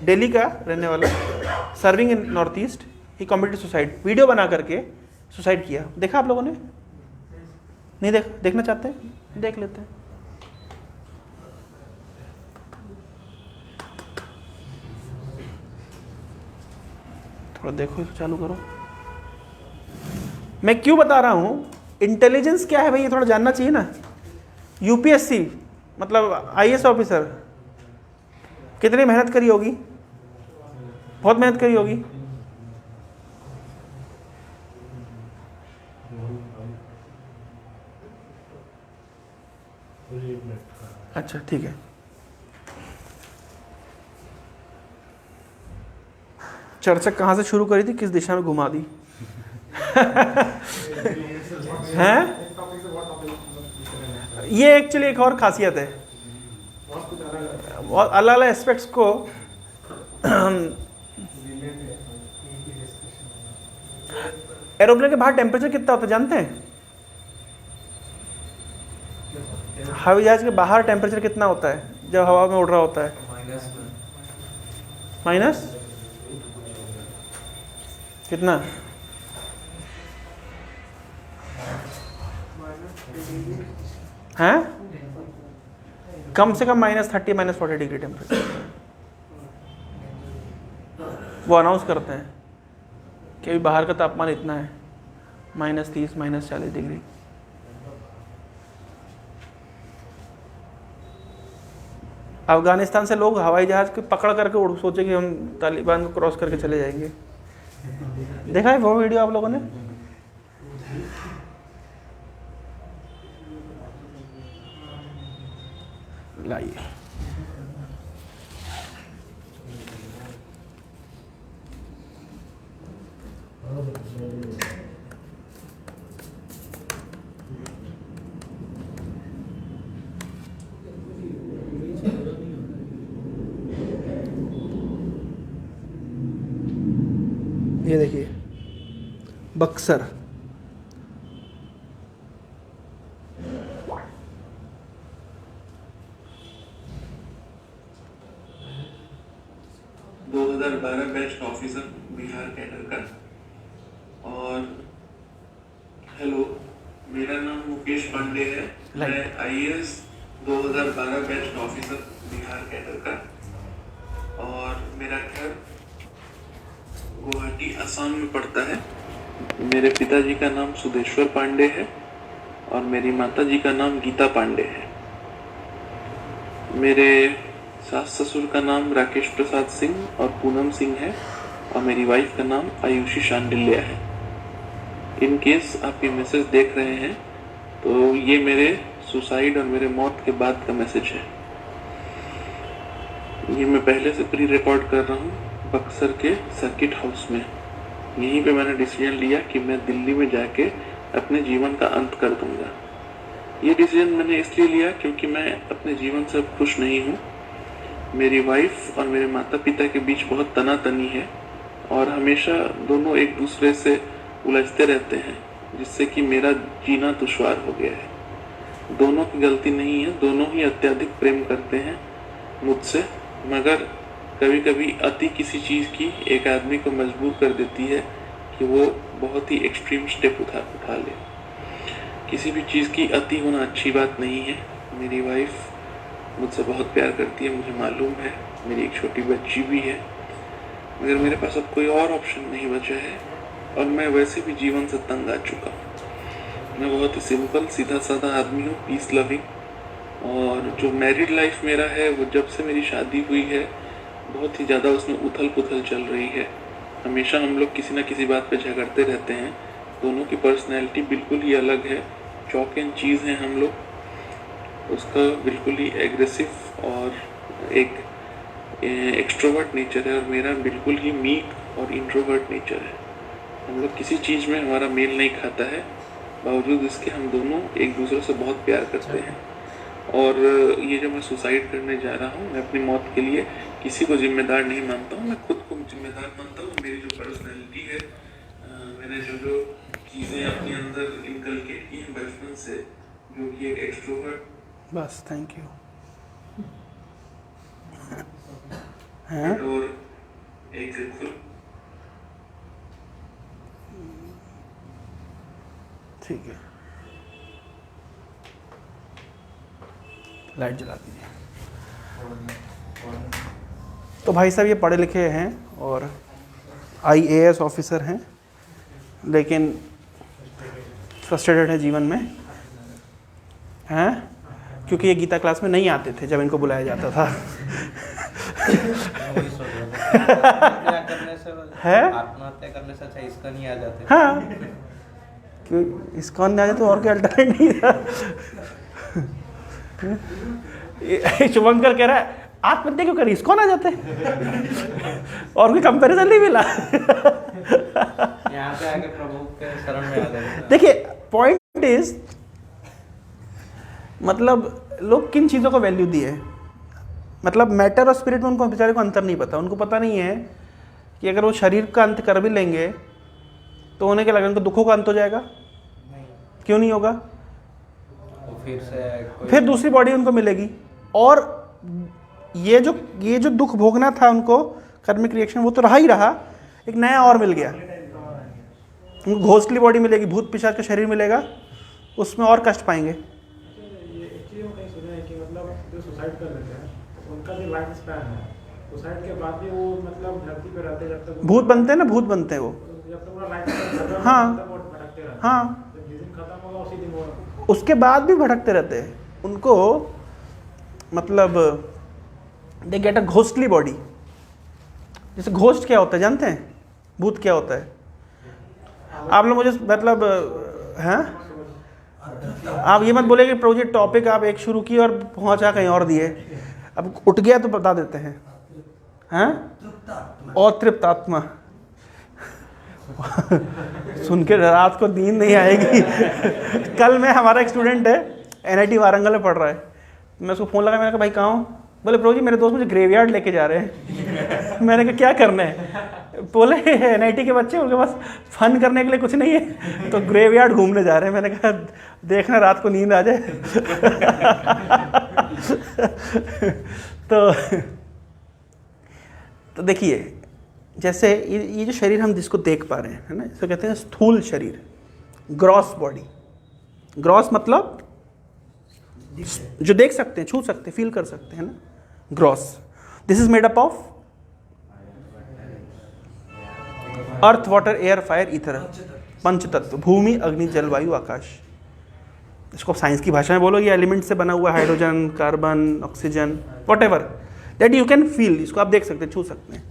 दिल्ली का रहने वाला, serving in north east, he committed suicide, video बना करके सुसाइड किया। देखा आप लोगों ने? नहीं देखना चाहते हैं? देख लेते हैं। थोड़ा देखो, चालू करो। मैं क्यों बता रहा हूं इंटेलिजेंस क्या है भाई, ये थोड़ा जानना चाहिए ना। यूपीएससी मतलब आईएएस ऑफिसर, कितनी मेहनत करी होगी? बहुत मेहनत करी होगी। अच्छा ठीक है, चर्चा कहाँ से शुरू करी थी, किस दिशा में घुमा दी? हैं? ये एक्चुअली एक और खासियत है, अलग अलग एस्पेक्ट्स को एरोप्लेन के बाहर टेम्परेचर कितना होता है जानते हैं? हवाई जहाज के बाहर टेम्परेचर कितना होता है जब हवा में उड़ रहा होता है? माइनस कितना? हैं? कम से कम -30 -40 डिग्री टेम्परेचर। वो अनाउंस करते हैं कि अभी बाहर का तापमान इतना है, -30 -40 डिग्री। अफगानिस्तान से लोग हवाई जहाज को पकड़ करके उड़, सोचे कि हम तालिबान को क्रॉस करके चले जाएंगे। देखा है वो वीडियो आप लोगों ने? लाइए, ये देखिए Buxar, best officer Bihar cadre का। और हेलो, मेरा नाम मुकेश पांडे है, मैं IAS 2012 best officer Bihar cadre का, और मेरा घर गुवाहाटी असम में पड़ता है। मेरे पिताजी का नाम सुदेश्वर पांडे है और मेरी माताजी का नाम गीता पांडे है। मेरे सास ससुर का नाम राकेश प्रसाद सिंह और पूनम सिंह है और मेरी वाइफ का नाम आयुषी शांडिल्या है। इन केस आप ये मैसेज देख रहे हैं तो ये मेरे सुसाइड और मेरे मौत के बाद का मैसेज है। ये मैं पहले से प्री रिकॉर्ड कर रहा हूँ बक्सर के सर्किट हाउस में। यहीं पे मैंने डिसीजन लिया कि मैं दिल्ली में जाके अपने जीवन का अंत कर दूंगा। ये डिसीजन मैंने इसलिए लिया क्योंकि मैं अपने जीवन से अब खुश नहीं हूँ। मेरी वाइफ और मेरे माता पिता के बीच बहुत तनातनी है और हमेशा दोनों एक दूसरे से उलझते रहते हैं, जिससे कि मेरा जीना दुश्वार हो गया है। दोनों की गलती नहीं है, दोनों ही अत्यधिक प्रेम करते हैं मुझसे, मगर कभी कभी अति किसी चीज़ की एक आदमी को मजबूर कर देती है कि वो बहुत ही एक्सट्रीम स्टेप उठा ले। किसी भी चीज़ की अति होना अच्छी बात नहीं है। मेरी वाइफ मुझसे बहुत प्यार करती है, मुझे मालूम है। मेरी एक छोटी बच्ची भी है, मगर मेरे पास अब कोई और ऑप्शन नहीं बचा है और मैं वैसे भी जीवन से तंग आ चुका हूँ। मैं बहुत ही सिंपल सीधा साधा आदमी हूँ, पीस लविंग। और जो मैरिड लाइफ मेरा है वो जब से मेरी शादी हुई है बहुत ही ज़्यादा उसमें उथल पुथल चल रही है। हमेशा हम लोग किसी ना किसी बात पे झगड़ते रहते हैं। दोनों की पर्सनैलिटी बिल्कुल ही अलग है, चॉक एंड चीज़ हैं हम लोग। उसका बिल्कुल ही एग्रेसिव और एक एक्सट्रोवर्ट नेचर है और मेरा बिल्कुल ही मीक और इंट्रोवर्ट नेचर है। हम लोग किसी चीज़ में हमारा मेल नहीं खाता है, बावजूद इसके हम दोनों एक दूसरे से बहुत प्यार करते हैं। और ये जो मैं सुसाइड करने जा रहा हूँ, मैं अपनी मौत के लिए किसी को जिम्मेदार नहीं मानता हूँ, मैं खुद को जिम्मेदार मानता हूँ। मेरी जो पर्सनैलिटी है, मैंने जो चीज़ें अपने अंदर इनकलकेट की हैं बचपन से, जो कि एक एक्सट्रोवर्ट बस थैंक यू और एक खुद ठीक है, लाइट जला दीजिए। तो भाई साहब ये पढ़े लिखे हैं और IAS ऑफिसर हैं, लेकिन फ्रस्ट्रेटेड है जीवन में, हैं, क्योंकि ये गीता क्लास में नहीं आते थे जब इनको बुलाया जाता था। वही सोच रहा था करने से है? आत्महत्या करने से अच्छा इसका नहीं आ जाते। हाँ, क्यों इस्कॉन में आ जाए तो और क्या अल्टरनेट नहीं था। शुभंकर कह रहा है आत्महत्या क्यों करी, इस्कॉन आ जाते। और कोई कंपैरिजन नहीं मिला। यहाँ पे आके प्रभु के शरण में आ गए। देखिए पॉइंट इज, मतलब लोग किन चीज़ों को वैल्यू दिए, मतलब मैटर और स्पिरिट में उनको बेचारे को अंतर नहीं पता। उनको पता नहीं है कि अगर वो शरीर का अंत कर भी लेंगे तो होने के लगे उनको दुखों का अंत हो जाएगा। क्यों नहीं होगा? फिर दूसरी बॉडी उनको मिलेगी और ये जो दुख भोगना था उनको, कर्मिक रिएक्शन, वो तो रहा ही रहा, एक नया और मिल गया। उनको घोस्टली बॉडी मिलेगी, भूत पिशाच का शरीर मिलेगा, उसमें और कष्ट पाएंगे। ये एक चीज़ कहीं सुना है कि मतलब जो सुसाइड कर लेते हैं उनका जो लाइफ स्पैन है, सुसाइड के बाद भी वो मतलब धरती पे रहते जब तक भूत बनते हैं ना, भूत बनते हैं वो। जब तक पूरा लाइफ स्पैन हाँ। तब वो भटकते रहते हैं। हाँ, जब जिस दिन खत्म होगा उसी दिन वो उसके बाद भी भटकते रहते हैं। उनको मतलब they get a ghostly body. जैसे घोस्ट क्या होता है जानते हैं? भूत क्या होता है? आप लोग मुझे मतलब हैं, आप ये मत बोले कि प्रभु जी टॉपिक आप एक शुरू किए और पहुंचा कहीं और दिए, अब उठ गया तो बता देते हैं। हैं और तृप्त आत्मा सुन के रात को नींद नहीं आएगी। कल मैं, हमारा एक स्टूडेंट है NIT वारंगल में पढ़ रहा है, मैं उसको फ़ोन लगा, मैंने कहा भाई कहाँ हूँ? बोले प्रभु जी मेरे दोस्त मुझे ग्रेवयार्ड लेके जा रहे हैं। मैंने कहा क्या करना है? बोले NIT के बच्चे, उनके पास फन करने के लिए कुछ नहीं है तो ग्रेवयार्ड घूमने जा रहे हैं। मैंने कहा देखना रात को नींद आ जाए। तो देखिए, जैसे ये जो शरीर हम जिसको देख पा रहे हैं, है ना, इसको कहते हैं स्थूल शरीर, ग्रॉस बॉडी। ग्रॉस मतलब जो देख सकते हैं, छू सकते हैं, फील कर सकते हैं ना, gross. This is made up of earth, water, air, fire, ether, पंच तत्व, भूमि, अग्नि, जल, वायु, आकाश। इसको साइंस की भाषा में बोलो, ये एलिमेंट से बना हुआ hydrogen, carbon, oxygen, whatever that you can feel, इसको आप देख सकते हैं, छू सकते हैं।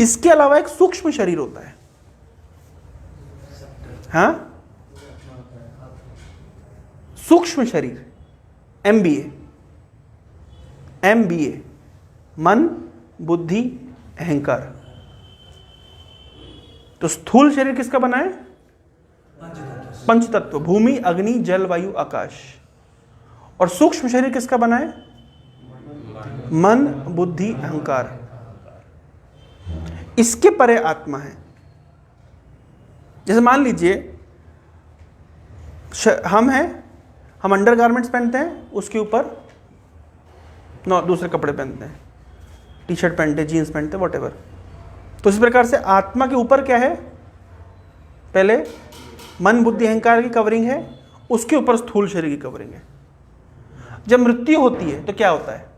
इसके अलावा एक सूक्ष्म शरीर होता है। हाँ, सूक्ष्म शरीर, MBA, मन, बुद्धि, अहंकार। तो स्थूल शरीर किसका बना है? पंचतत्व, भूमि, अग्नि, जल, वायु, आकाश। और सूक्ष्म शरीर किसका बना है? मन, बुद्धि, अहंकार। इसके परे आत्मा है। जैसे मान लीजिए हम हैं, हम अंडरगारमेंट्स पहनते हैं, उसके ऊपर दूसरे कपड़े पहनते हैं, टी-शर्ट पहनते हैं, जीन्स पहनते हैं, व्हाटएवर। तो इस प्रकार से आत्मा के ऊपर क्या है? पहले मन, बुद्धि, अहंकार की कवरिंग है, उसके ऊपर स्थूल शरीर की कवरिंग है। जब मृत्यु होती है तो क्या होता है?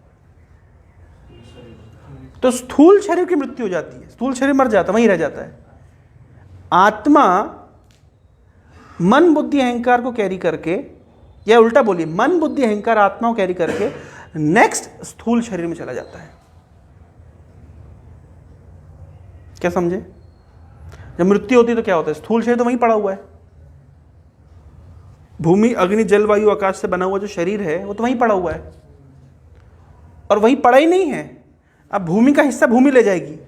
तो स्थूल शरीर की मृत्यु हो जाती है, स्थूल शरीर मर जाता है, वहीं रह जाता है। आत्मा मन बुद्धि अहंकार को कैरी करके, या उल्टा बोलिए, मन बुद्धि अहंकार आत्मा को कैरी करके नेक्स्ट स्थूल शरीर में चला जाता है। क्या समझे? जब मृत्यु होती है तो क्या होता है? स्थूल शरीर तो वहीं पड़ा हुआ है, भूमि अग्नि जल वायु आकाश से बना हुआ जो शरीर है वो तो वहीं पड़ा हुआ है, और वहीं पड़ा ही नहीं है। अब भूमि का हिस्सा भूमि ले जाएगी,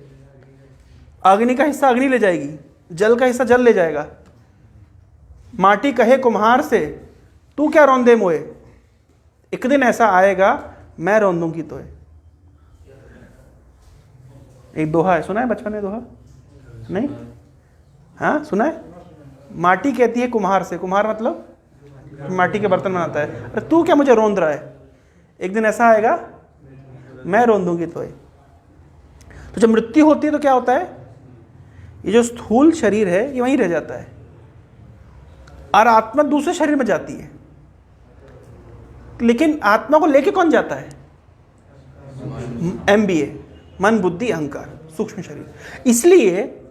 अग्नि का हिस्सा अग्नि ले जाएगी, जल का हिस्सा जल ले जाएगा। माटी कहे कुम्हार से तू क्या रौंदे मोए, एक दिन ऐसा आएगा मैं रौंदूंगी तोए। एक दोहा है, सुना है बचपन में दोहा? नहीं? हाँ सुना है? माटी कहती है कुम्हार से, कुम्हार मतलब माटी के बर्तन बनाता है, अरे तू क्या मुझे रौंद रहा है, एक दिन ऐसा आएगा मैं रौंदूंगी तोए। तो जब मृत्यु होती है तो क्या होता है? ये जो स्थूल शरीर है ये वहीं रह जाता है और आत्मा दूसरे शरीर में जाती है। लेकिन आत्मा को लेके कौन जाता है? MBA, मन बुद्धि अहंकार, सूक्ष्म शरीर। इसलिए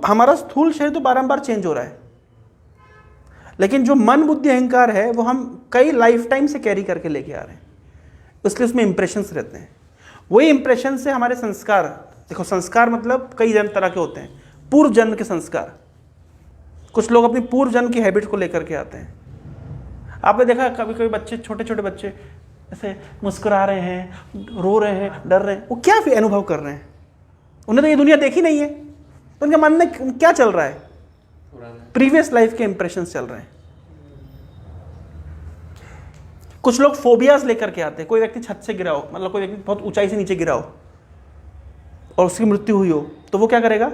हमारा स्थूल शरीर तो बारंबार चेंज हो रहा है, लेकिन जो मन बुद्धि अहंकार है वो हम कई लाइफ टाइम से कैरी करके लेके आ रहे हैं, इसलिए उसमें इंप्रेशंस रहते हैं। वही इंप्रेशन से हमारे संस्कार, देखो संस्कार मतलब कई तरह के होते हैं। पूर्व जन्म के संस्कार, कुछ लोग अपनी पूर्व जन्म की हैबिट को लेकर के आते हैं। आपने देखा कभी कभी बच्चे, छोटे छोटे बच्चे ऐसे मुस्कुरा रहे हैं, रो रहे हैं, डर रहे हैं, वो क्या फिर अनुभव कर रहे हैं? उन्हें तो ये दुनिया देखी नहीं है, तो उनके मन में क्या चल रहा है? प्रीवियस लाइफ के इंप्रेशंस चल रहे हैं। कुछ लोग फोबियाज लेकर के आते हैं। कोई व्यक्ति छत से गिरा हो, मतलब कोई व्यक्ति बहुत ऊंचाई से नीचे गिरा हो और उसकी मृत्यु हुई हो, तो वो क्या करेगा?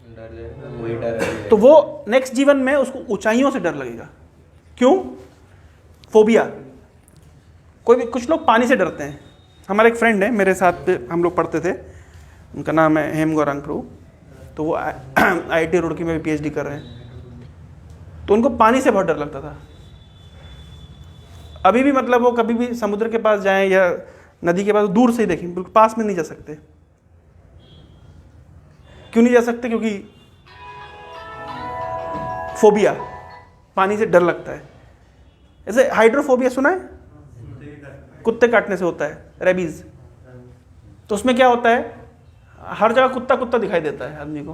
डर। तो वो नेक्स्ट जीवन में उसको ऊंचाइयों से डर लगेगा। क्यों? फोबिया। कुछ लोग पानी से डरते हैं। हमारा एक फ्रेंड है, मेरे साथ हम लोग पढ़ते थे, उनका नाम है हेम गौरांग प्रभु, तो वो IIT रुड़की में भी PhD कर रहे हैं। तो उनको पानी से बहुत डर लगता था। अभी भी मतलब वो कभी भी समुद्र के पास जाएं या नदी के पास, दूर से ही देखें, बिल्कुल पास में नहीं जा सकते। क्यों नहीं जा सकते? क्योंकि फोबिया, पानी से डर लगता है। ऐसे हाइड्रोफोबिया सुना है? कुत्ते काटने से होता है, रेबीज। तो उसमें क्या होता है? हर जगह कुत्ता कुत्ता दिखाई देता है आदमी को,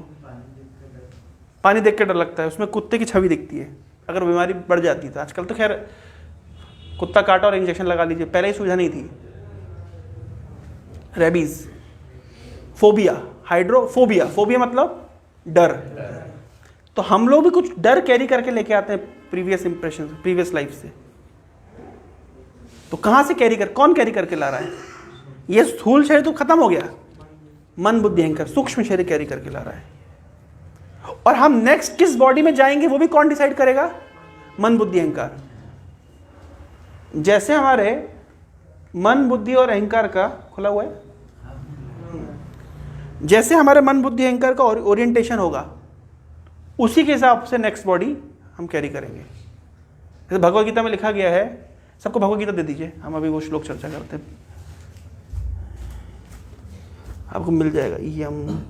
पानी देख के डर लगता है, उसमें कुत्ते की छवि दिखती है। अगर बीमारी बढ़ जाती है तो आजकल तो खैर कुत्ता काटा और इंजेक्शन लगा लीजिए, पहले ही सुविधा नहीं थी। रेबीज, फोबिया, हाइड्रोफोबिया, फोबिया मतलब डर। तो हम लोग भी कुछ डर कैरी करके लेके आते हैं प्रीवियस इंप्रेशन, प्रीवियस लाइफ से। तो कहां से कौन कैरी करके ला रहा है? ये स्थूल शरीर तो खत्म हो गया, मन बुद्धि अहंकार सूक्ष्म शरीर कैरी करके ला रहा है। और हम नेक्स्ट किस बॉडी में जाएंगे वो भी कौन डिसाइड करेगा? मन बुद्धि अहंकार। जैसे हमारे मन बुद्धि और अहंकार का खुला हुआ है, जैसे हमारे मन बुद्धि अहंकार का ओरिएंटेशन होगा, उसी के हिसाब से नेक्स्ट बॉडी हम कैरी करेंगे। जैसे भगवद गीता में लिखा गया है, सबको भगवद गीता दे दीजिए, हम अभी वो श्लोक चर्चा करते हैं, आपको मिल जाएगा। यम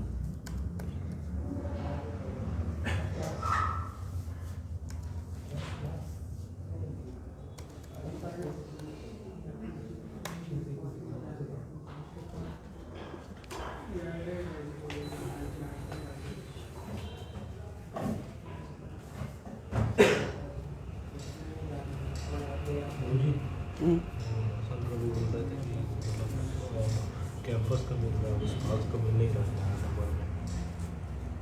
कैंपस का मिल रहा है, स्पाउस का मिल नहीं रहा है नंबर में।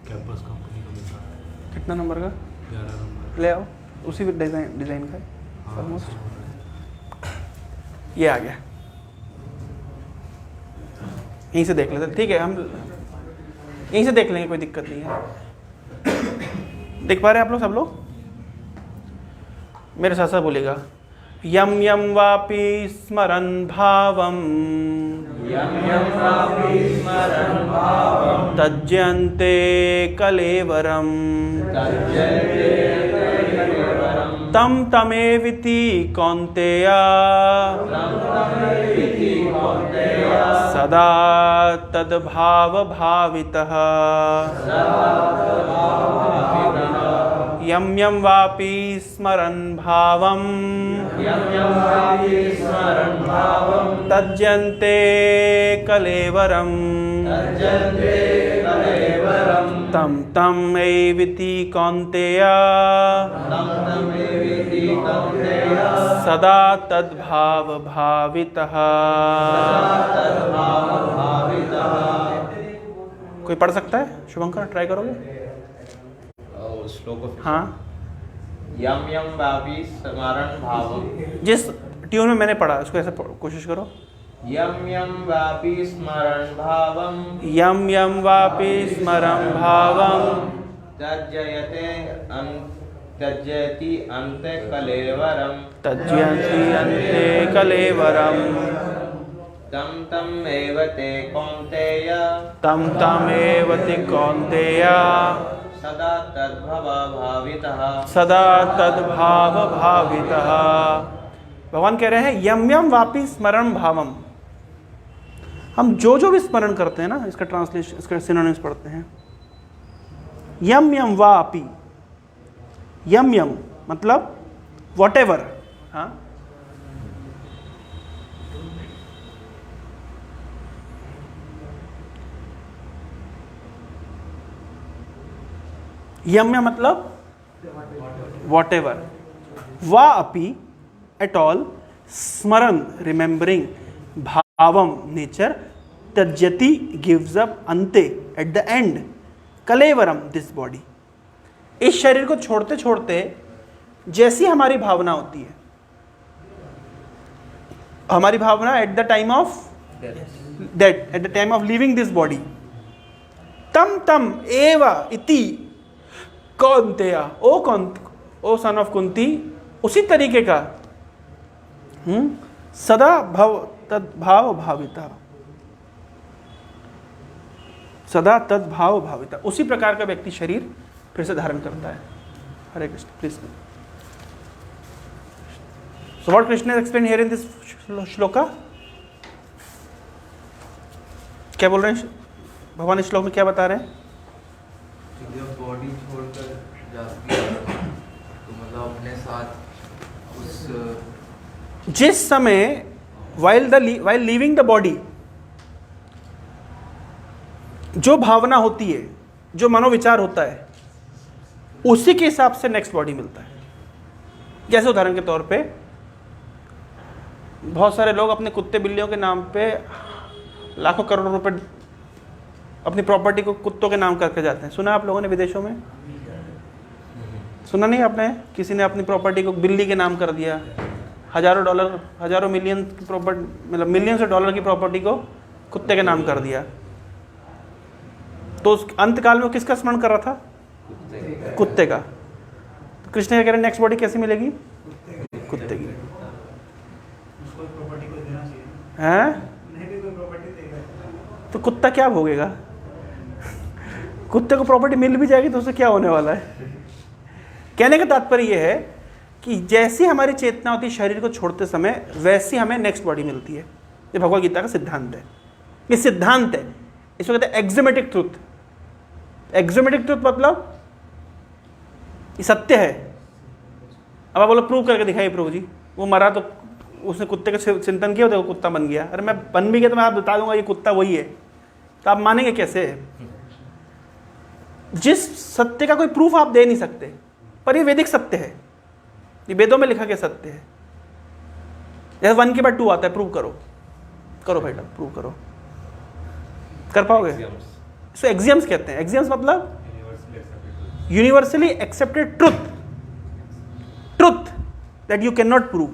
कैंपस कंपनी का मिल रहा है। कितना नंबर का? 11 नंबर। ले आओ, उसी डिजाइन का हाँ, ऑलमोस्ट। ये आ गया, यहीं से देख लेते। ठीक है, हम यहीं से देख लेंगे, कोई दिक्कत नहीं है। देख पा रहे हैं आप लोग? सब लोग मेरे साथ साथ बोलेगा। यम यम वापि स्मरन् भावम् तज्जन्ते कलेवरम् तम तमेविति कौन्तेय सदा तद्भाव भावितः यम यम वापि स्मरन् भावम् तज्जन्ते कलेवरम् तं तं एवेति कौन्तेय सदा तद्भाव भावितः। कोई पढ़ सकता है? शुभंकर ट्राई करोगे? श्लोक हाँ, यम यम वापि स्मरन् भावम्। जिस ट्यून में मैंने पढ़ा उसको ऐसे कोशिश करो। यम यम वापि स्मरन् भावम् यम यम वापि स्मरं भावम् त्यजति अन्ते कलेवरम् तज्जन्ति अन्ते कलेवरम् तं तं एव ते कौन्तेय तं तमेव ते कौन्तेय सदा तद्भव भावितः। सदा तद्भाव भावितः। भगवान कह रहे हैं यम यम वापि स्मरण भावम। हम जो जो भी स्मरण करते हैं ना, इसका ट्रांसलेशन, इसका सिनोनिम्स पढ़ते हैं। यम यम वापि, यम यम मतलब व्हाटएवर। हाँ, यम यम मतलब व्हाटएवर, वा अपि एट ऑल, स्मरण रिमेंबरिंग, भावम नेचर, त्यजति गिव्स अप, अंते एट द एंड, कलेवरम दिस बॉडी। इस शरीर को छोड़ते छोड़ते जैसी हमारी भावना होती है, हमारी भावना at the time of death, at the time of leaving this body, तम तम एव इति कौन्तेय, ओ सन ऑफ कुंती, उसी तरीके का सदा भव तद्भाव भाविता, सदा तद्भाव भाविता, उसी प्रकार का व्यक्ति शरीर फिर से धारण करता है। Hare Krishna, please. So what Krishna has explained here in this shloka? क्या बोल रहे हैं भगवान इस श्लोक में, क्या बता रहे हैं? जब बॉडी छोड़कर जाती है तो मतलब अपने साथ उस जिस समय while leaving the body जो भावना होती है, जो मनोविचार होता है, उसी के हिसाब से नेक्स्ट बॉडी मिलता है। जैसे उदाहरण के तौर पे बहुत सारे लोग अपने कुत्ते बिल्लियों के नाम पे लाखों करोड़ों रुपए अपनी प्रॉपर्टी को कुत्तों के नाम करके जाते हैं। सुना आप लोगों ने विदेशों में? सुना नहीं आपने? किसी ने अपनी प्रॉपर्टी को बिल्ली के नाम कर दिया, हजारों डॉलर, हजारों मिलियन की प्रॉपर्टी, मतलब मिलियंस ऑफ डॉलर की प्रॉपर्टी को कुत्ते के नाम कर दिया। तो उस अंतकाल में किसका स्मरण कर रहा था? कुत्ते का। तो कृष्ण क्या कह रहे हैं, नेक्स्ट बॉडी कैसी मिलेगी? कुत्ते की। हैं? तो कुत्ता क्या भोगेगा? कुत्ते को प्रॉपर्टी मिल भी जाएगी तो उससे क्या होने वाला है? कहने का तात्पर्य यह है कि जैसी हमारी चेतना होती है शरीर को छोड़ते समय, वैसी हमें नेक्स्ट बॉडी मिलती है। ये भगवद गीता का सिद्धांत है। ये सिद्धांत है, इसको कहते हैं एक्सियोमेटिक ट्रुथ। एक्सियोमेटिक ट्रुथ मतलब ये सत्य है। अब आप बोलो प्रूव करके दिखाइए प्रभु जी, वो मरा तो उसने कुत्ते का चिंतन किया, देखो कुत्ता बन गया। अरे मैं बन भी गया तो मैं आप बता दूंगा ये कुत्ता वही है, तो आप मानेंगे कैसे? जिस सत्य का कोई प्रूफ आप दे नहीं सकते, पर ये वैदिक सत्य है, ये वेदों में लिखा गया सत्य है। जैसे 1 के बाद 2 आता है, प्रूव करो, करो बेटा प्रूव करो, कर पाओगे? इसको एक्सियम्स कहते हैं। एक्सियम्स मतलब universally accepted truth, truth that you can not prove.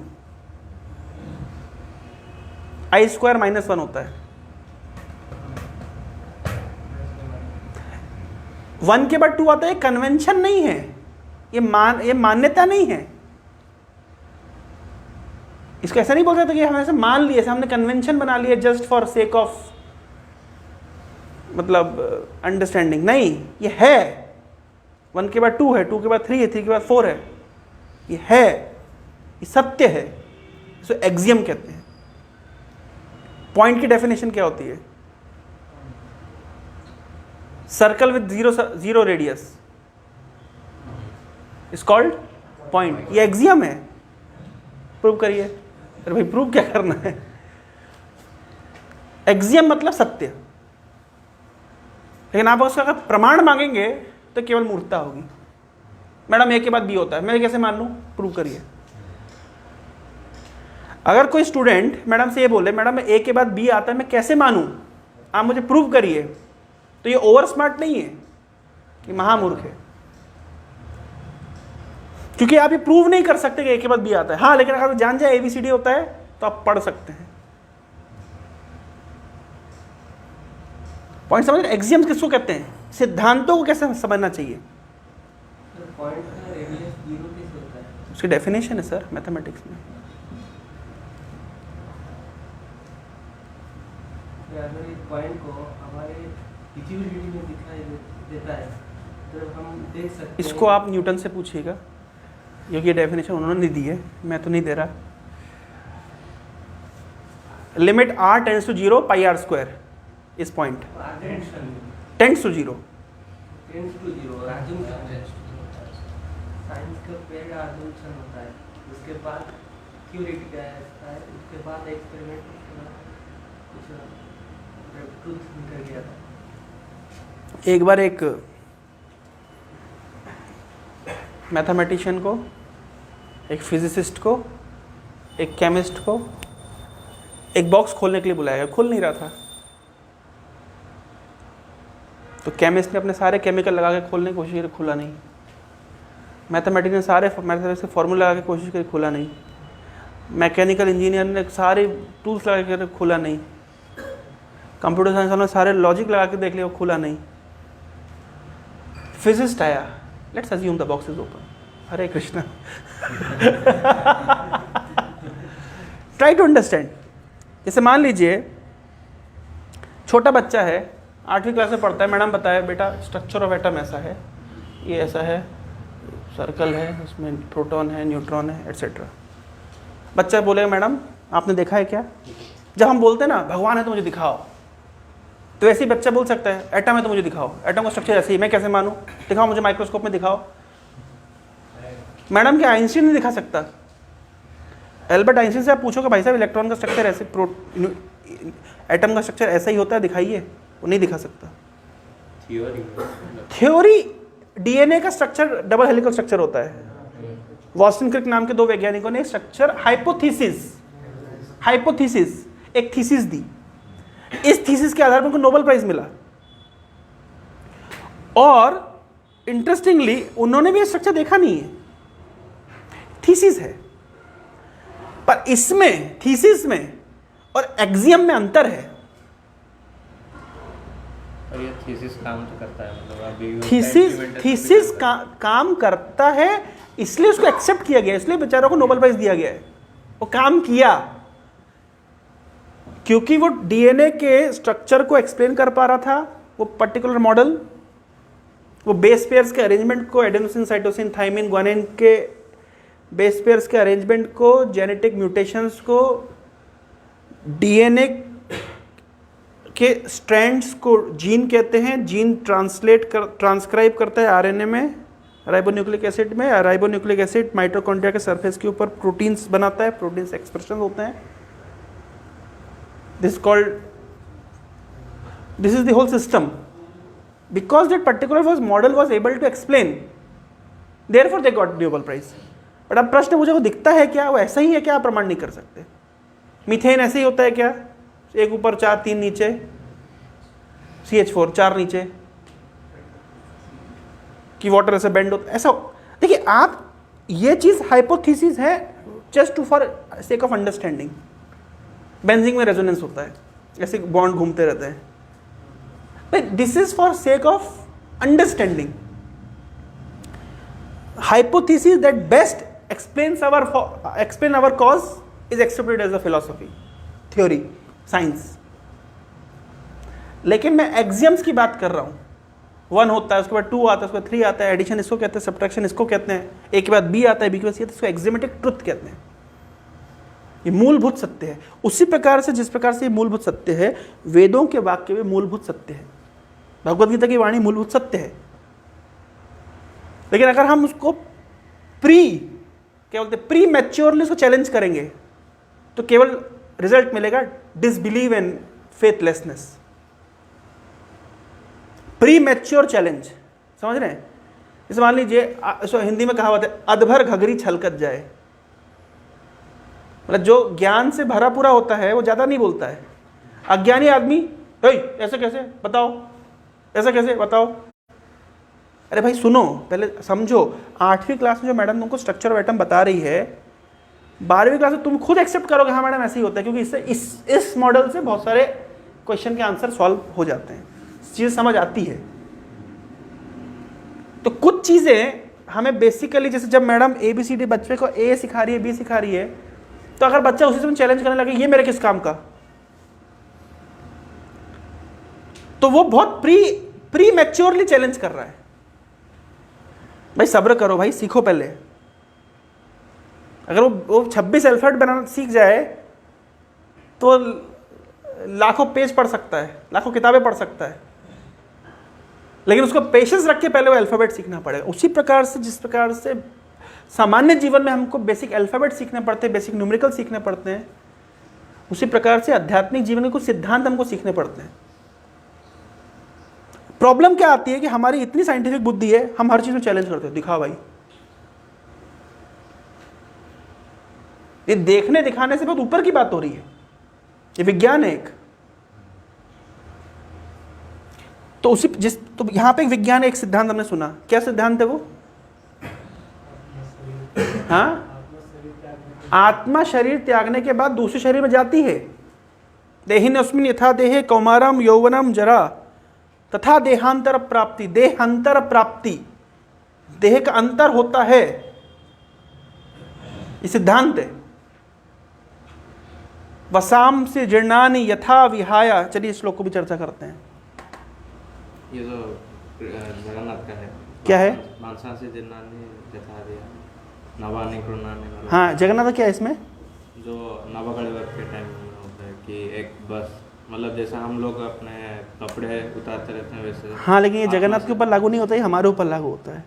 I² -1 होता है। 1 के बाद 2 आता है, कन्वेंशन नहीं है, ये मान्यता नहीं है। इसको ऐसा नहीं बोल सकते कि हमने ऐसे मान लिया, ऐसे हमने कन्वेंशन बना लिया जस्ट फॉर सेक ऑफ मतलब अंडरस्टैंडिंग। नहीं, ये है। 1 के बाद 2 है, 2 के बाद 3 है, 3 के बाद 4 है। ये है, ये सत्य है। इसको एक्सियम कहते हैं। पॉइंट की डेफिनेशन क्या होती है? Circle with zero radius. Is called point. ये एक्सियम है, प्रूव करिए। अरे भाई प्रूव क्या करना है? एक्सियम मतलब सत्य, लेकिन आप उसका अगर प्रमाण मांगेंगे तो केवल मूर्खता होगी। मैडम ए के बाद बी होता है, मैं कैसे मान लूं? प्रूव करिए। अगर कोई स्टूडेंट मैडम से ये बोले मैडम ए के बाद बी आता है, मैं कैसे मानूं, आप मुझे प्रूव करिए, तो ये ओवर स्मार्ट नहीं है, ये महामूर्ख है। क्योंकि आप ये प्रूव नहीं कर सकते कि ए के बाद बी आता है। हाँ, लेकिन अगर आप जान जाए ABCD होता है तो आप पढ़ सकते हैं। पॉइंट समझ रहे? एक्सियम्स किसको कहते हैं? सिद्धांतों को कैसे समझना चाहिए, पॉइंट का रेडियस 0 कैसे होता है? उसकी डेफिनेशन है सर मैथमेटिक्स में। अगर इस पॉइंट को हमारे विजिबिलिटी में दिखाई देता है तो हम देख सकते हैं। इसको आप न्यूटन से पूछिएगा, क्योंकि ये डेफिनेशन उन्होंने नहीं दी है, मैं तो नहीं दे रहा। Limit r tends to 0 pi r square इस point tends to 0। Tends to 0 science का पहले assumption होता है, उसके बाद थ्योरी का है, उसके बाद एक्सपेरिमेंट, कुछ ट्रूथ निकल गया था। एक बार एक मैथमेटिशियन को, एक फिजिसिस्ट को, एक केमिस्ट को एक बॉक्स खोलने के लिए बुलाया गया, खुल नहीं रहा था। तो केमिस्ट ने अपने सारे केमिकल लगा के खोलने की कोशिश की, खुला नहीं। मैथमेटिशियन ने सारे मैथमेटिक्स के फॉर्मूला लगा के कोशिश की, खुला नहीं। मैकेनिकल इंजीनियर ने सारे टूल्स लगा के, खुला नहीं। कंप्यूटर साइंस वालों ने सारे लॉजिक लगा के देख लिया, खुला नहीं। फिजिस्ट आया, let's assume the box is open. Hare Krishna. Try to understand. जैसे मान लीजिए छोटा बच्चा है, 8वीं क्लास में पढ़ता है, मैडम बताया बेटा स्ट्रक्चर ऑफ एटम ऐसा है, ये ऐसा है, सर्कल है, उसमें प्रोटॉन है, न्यूट्रॉन है, एटसेट्रा। बच्चा बोलेगा मैडम आपने देखा है क्या? जब हम बोलते हैं ना भगवान है तो मुझे दिखाओ, तो ऐसे ही बच्चा बोल सकता है एटम है तो मुझे दिखाओ, एटम का स्ट्रक्चर ऐसे ही, मैं कैसे मानूं? दिखाओ मुझे माइक्रोस्कोप में दिखाओ। मैडम क्या आइंस्टीन नहीं दिखा सकता? एल्बर्ट आइंस्टीन से आप पूछोगे भाई साहब इलेक्ट्रॉन का स्ट्रक्चर ऐसे, एटम का स्ट्रक्चर ऐसा ही होता है, दिखाइए, वो नहीं दिखा सकता। थ्योरी डीएनए का स्ट्रक्चर डबल हेलिकल स्ट्रक्चर होता है। वॉटसन क्रिक नाम के 2 वैज्ञानिकों ने स्ट्रक्चर हाइपोथेसिस एक थीसिस दी। इस थीसिस के आधार पर उनको नोबेल प्राइज मिला। और इंटरेस्टिंगली उन्होंने भी ये स्ट्रक्चर देखा नहीं है, थीसिस है। पर इसमें थीसिस में और एक्सियम में अंतर है। और ये थीसिस काम तो करता है, मतलब अभी थीसिस काम करता है, इसलिए उसको एक्सेप्ट किया गया, इसलिए बेचारों को नोबेल प्राइज दिया गया है। वो काम किया क्योंकि वो डीएनए के स्ट्रक्चर को एक्सप्लेन कर पा रहा था, वो पर्टिकुलर मॉडल, वो बेस पेयर्स के अरेंजमेंट को, एडेनोसिन, साइटोसिन, थाइमिन, ग्वानिन के बेस पेयर्स के अरेंजमेंट को, जेनेटिक म्यूटेशंस को, डीएनए के स्ट्रैंड्स को जीन कहते हैं, जीन ट्रांसक्राइब करता है आरएनए में, राइबोन्यूक्लिक एसिड में। राइबोन्यूक्लिक एसिड माइटोकॉन्ड्रिया के सरफेस के ऊपर प्रोटीन्स बनाता है, प्रोटीन्स एक्सप्रेशन होते हैं। This is the whole system. Because that particular model was able to explain, therefore they got Nobel prize. But अब प्रश्न मुझे, वो दिखता है क्या, वो ऐसा ही है क्या? आप प्रमाण नहीं कर सकते। मीथेन ऐसे ही होता है क्या? 1 ऊपर 4 3 नीचे, CH4 4 नीचे, कि वाटर ऐसे बेंड होता, ऐसा। देखिए आप, ये चीज हाइपोथेसिस है just to for sake of understanding. Benzene में रेजोनेंस होता है, ऐसे बॉन्ड घूमते रहते हैं, but this is for sake of understanding. Hypothesis that best explain our cause is accepted as a philosophy, theory, science. लेकिन मैं एक्सियम्स की बात कर रहा हूँ। 1 होता है, उसके बाद 2 आता है, उसके बाद 3 आता है, एडिशन इसको कहते हैं, सब्ट्रैक्शन इसको कहते हैं, ए के बाद बी आता है, बी के बाद सी आता है, इसको एक्सियोमेटिक ट्रुथ कहते हैं। ये मूलभूत सत्य है। उसी प्रकार से जिस प्रकार से ये मूलभूत सत्य है, वेदों के वाक्य में मूलभूत सत्य है। भगवद गीता की वाणी मूलभूत सत्य है। लेकिन अगर हम उसको क्या बोलते प्री मैच्योरली उसको चैलेंज करेंगे तो केवल रिजल्ट मिलेगा disbelieve and faithlessness. Premature challenge, समझ रहे हैं? जैसे मान लीजिए हिंदी में कहावत है अधभर घघरी छलकत जाए, मतलब जो ज्ञान से भरा पूरा होता है वो ज्यादा नहीं बोलता है। अज्ञानी आदमी ऐसे कैसे बताओ, ऐसा कैसे बताओ, अरे भाई सुनो पहले समझो। 8वीं क्लास में जो मैडम तुमको स्ट्रक्चर ऑफ एटम बता रही है, 12वीं क्लास में तुम खुद एक्सेप्ट करोगे हाँ मैडम ऐसे ही होता है, क्योंकि इससे इस मॉडल से बहुत सारे क्वेश्चन के आंसर सॉल्व हो जाते हैं, चीज़ समझ आती है। तो कुछ चीज़ें हमें बेसिकली, जैसे जब मैडम ABCD बच्चे को A सिखा रही है B सिखा रही है, तो अगर बच्चा उसी समय चैलेंज करने लगे ये मेरे किस काम का, तो वो बहुत प्री मैच्योरली चैलेंज कर रहा है। भाई सब्र करो भाई, सीखो पहले। अगर वो 26 अल्फाबेट बनाना सीख जाए तो लाखों पेज पढ़ सकता है, लाखों किताबें पढ़ सकता है, लेकिन उसको पेशेंस रख के पहले वो अल्फाबेट सीखना पड़ेगा। उसी प्रकार से जिस प्रकार से सामान्य जीवन में हमको बेसिक अल्फाबेट सीखने पड़ते हैं, बेसिक न्यूमेरिकल सीखने पड़ते हैं, उसी प्रकार से आध्यात्मिक जीवन के कुछ सिद्धांत हमको सीखने पड़ते हैं। प्रॉब्लम क्या आती है कि हमारी इतनी साइंटिफिक बुद्धि है, हम हर चीज में चैलेंज करते हैं, दिखाओ भाई। ये देखने दिखाने से बहुत ऊपर की बात हो रही है, ये विज्ञान है एक। तो तो यहां पे एक विज्ञान एक सिद्धांत हमने सुना, क्या सिद्धांत है वो? हाँ, आत्मा शरीर त्यागने के बाद दूसरे शरीर में जाती है। देहिन अस्मिन यथा देहे कौमारम यौवनम जरा तथा देहांतर प्राप्ति। देहांतर प्राप्ति, देह का अंतर होता है, ये सिद्धांत है। वसाम से जीर्णानि यथा विहाय। चलिए इस श्लोक को भी चर्चा करते हैं। ये जो जगन्नाथ का है, क्या है? मानसा से जीर्णानि यथा विहाय नवानि कृणानि। हाँ, जगन्नाथ क्या है इसमें? जो नवकलेवर के टाइम में होता है कि एक बस, मतलब जैसा हम लोग अपने कपड़े उतारते रहते हैं वैसे। हाँ, लेकिन ये जगन्नाथ के ऊपर लागू नहीं होता है, हमारे ऊपर लागू होता है।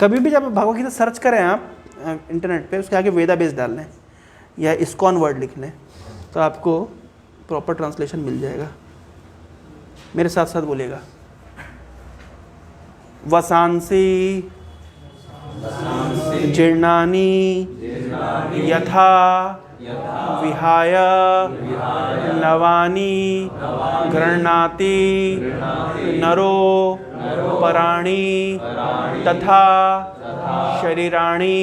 कभी भी जब भगवद गीता सर्च करें आप इंटरनेट पे, उसके आगे वेदा बेस डाल लें या इस्कॉन वर्ड लिख लें, तो आपको प्रॉपर ट्रांसलेशन मिल जाएगा। मेरे साथ साथ बोलिएगा। वसांसी जीर्णानि यथा विहाय नवानि गृह्णाति नरो पराणि तथा शरीराणि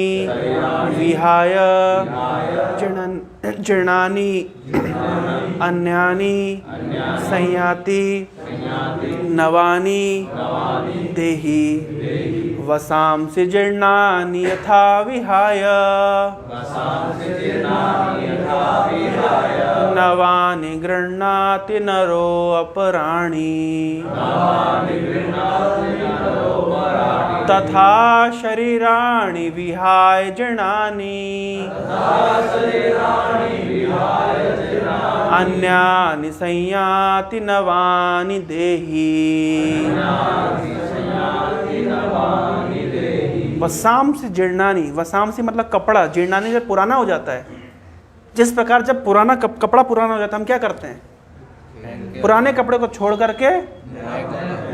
विहाय जीर्णानि अन्यानि संयाति नवानि देहि वसांसि जीर्णानि यथा विहाय नवानि गृह्णाति नरो अपराणि तथा शरीराणि विहाय जीर्णानि अन्यानि संयाति नवानि देहि। वसांसि जीर्णानि, वसांसि मतलब कपड़ा, जीर्णानि जब पुराना हो जाता है, जिस प्रकार जब पुराना कपड़ा पुराना हो जाता है, हम क्या करते हैं? पुराने कपड़े को छोड़ करके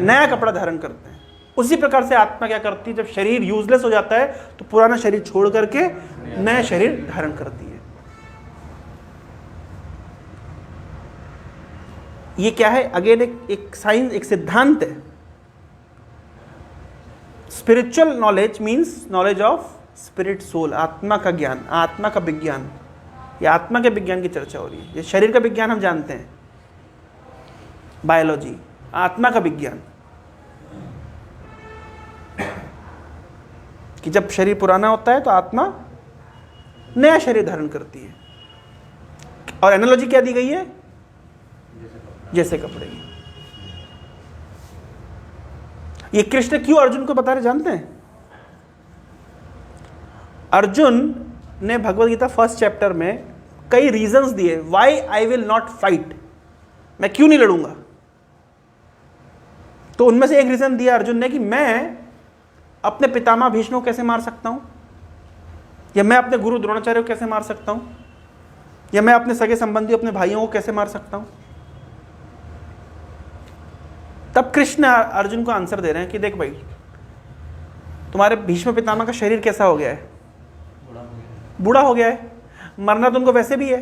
नया कपड़ा धारण करते हैं। उसी प्रकार से आत्मा क्या करती है? जब शरीर यूजलेस हो जाता है तो पुराना शरीर छोड़ करके नया शरीर धारण करती है। ये क्या है? अगेन एक साइंस, एक सिद्धांत है। Spiritual knowledge means knowledge of spirit soul, आत्मा का ज्ञान, आत्मा का विज्ञान। ये आत्मा के विज्ञान की चर्चा हो रही है। ये शरीर का विज्ञान हम जानते हैं, बायोलॉजी। आत्मा का विज्ञान कि जब शरीर पुराना होता है तो आत्मा नया शरीर धारण करती है। और एनालॉजी क्या दी गई है? जैसे कपड़े की। ये कृष्ण क्यों अर्जुन को बता रहे जानते हैं? अर्जुन ने भगवद गीता फर्स्ट चैप्टर में कई रीजंस दिए why I will not fight, मैं क्यों नहीं लड़ूंगा। तो उनमें से एक रीजन दिया अर्जुन ने कि मैं अपने पितामह भीष्म को कैसे मार सकता हूं, या मैं अपने गुरु द्रोणाचार्य को कैसे मार सकता हूं, या मैं अपने सगे संबंधी अपने भाइयों को कैसे मार सकता हूं। तब कृष्ण अर्जुन को आंसर दे रहे हैं कि देख भाई, तुम्हारे भीष्म पितामह का शरीर कैसा हो गया है, बूढ़ा हो गया है, मरना तो उनको वैसे भी है।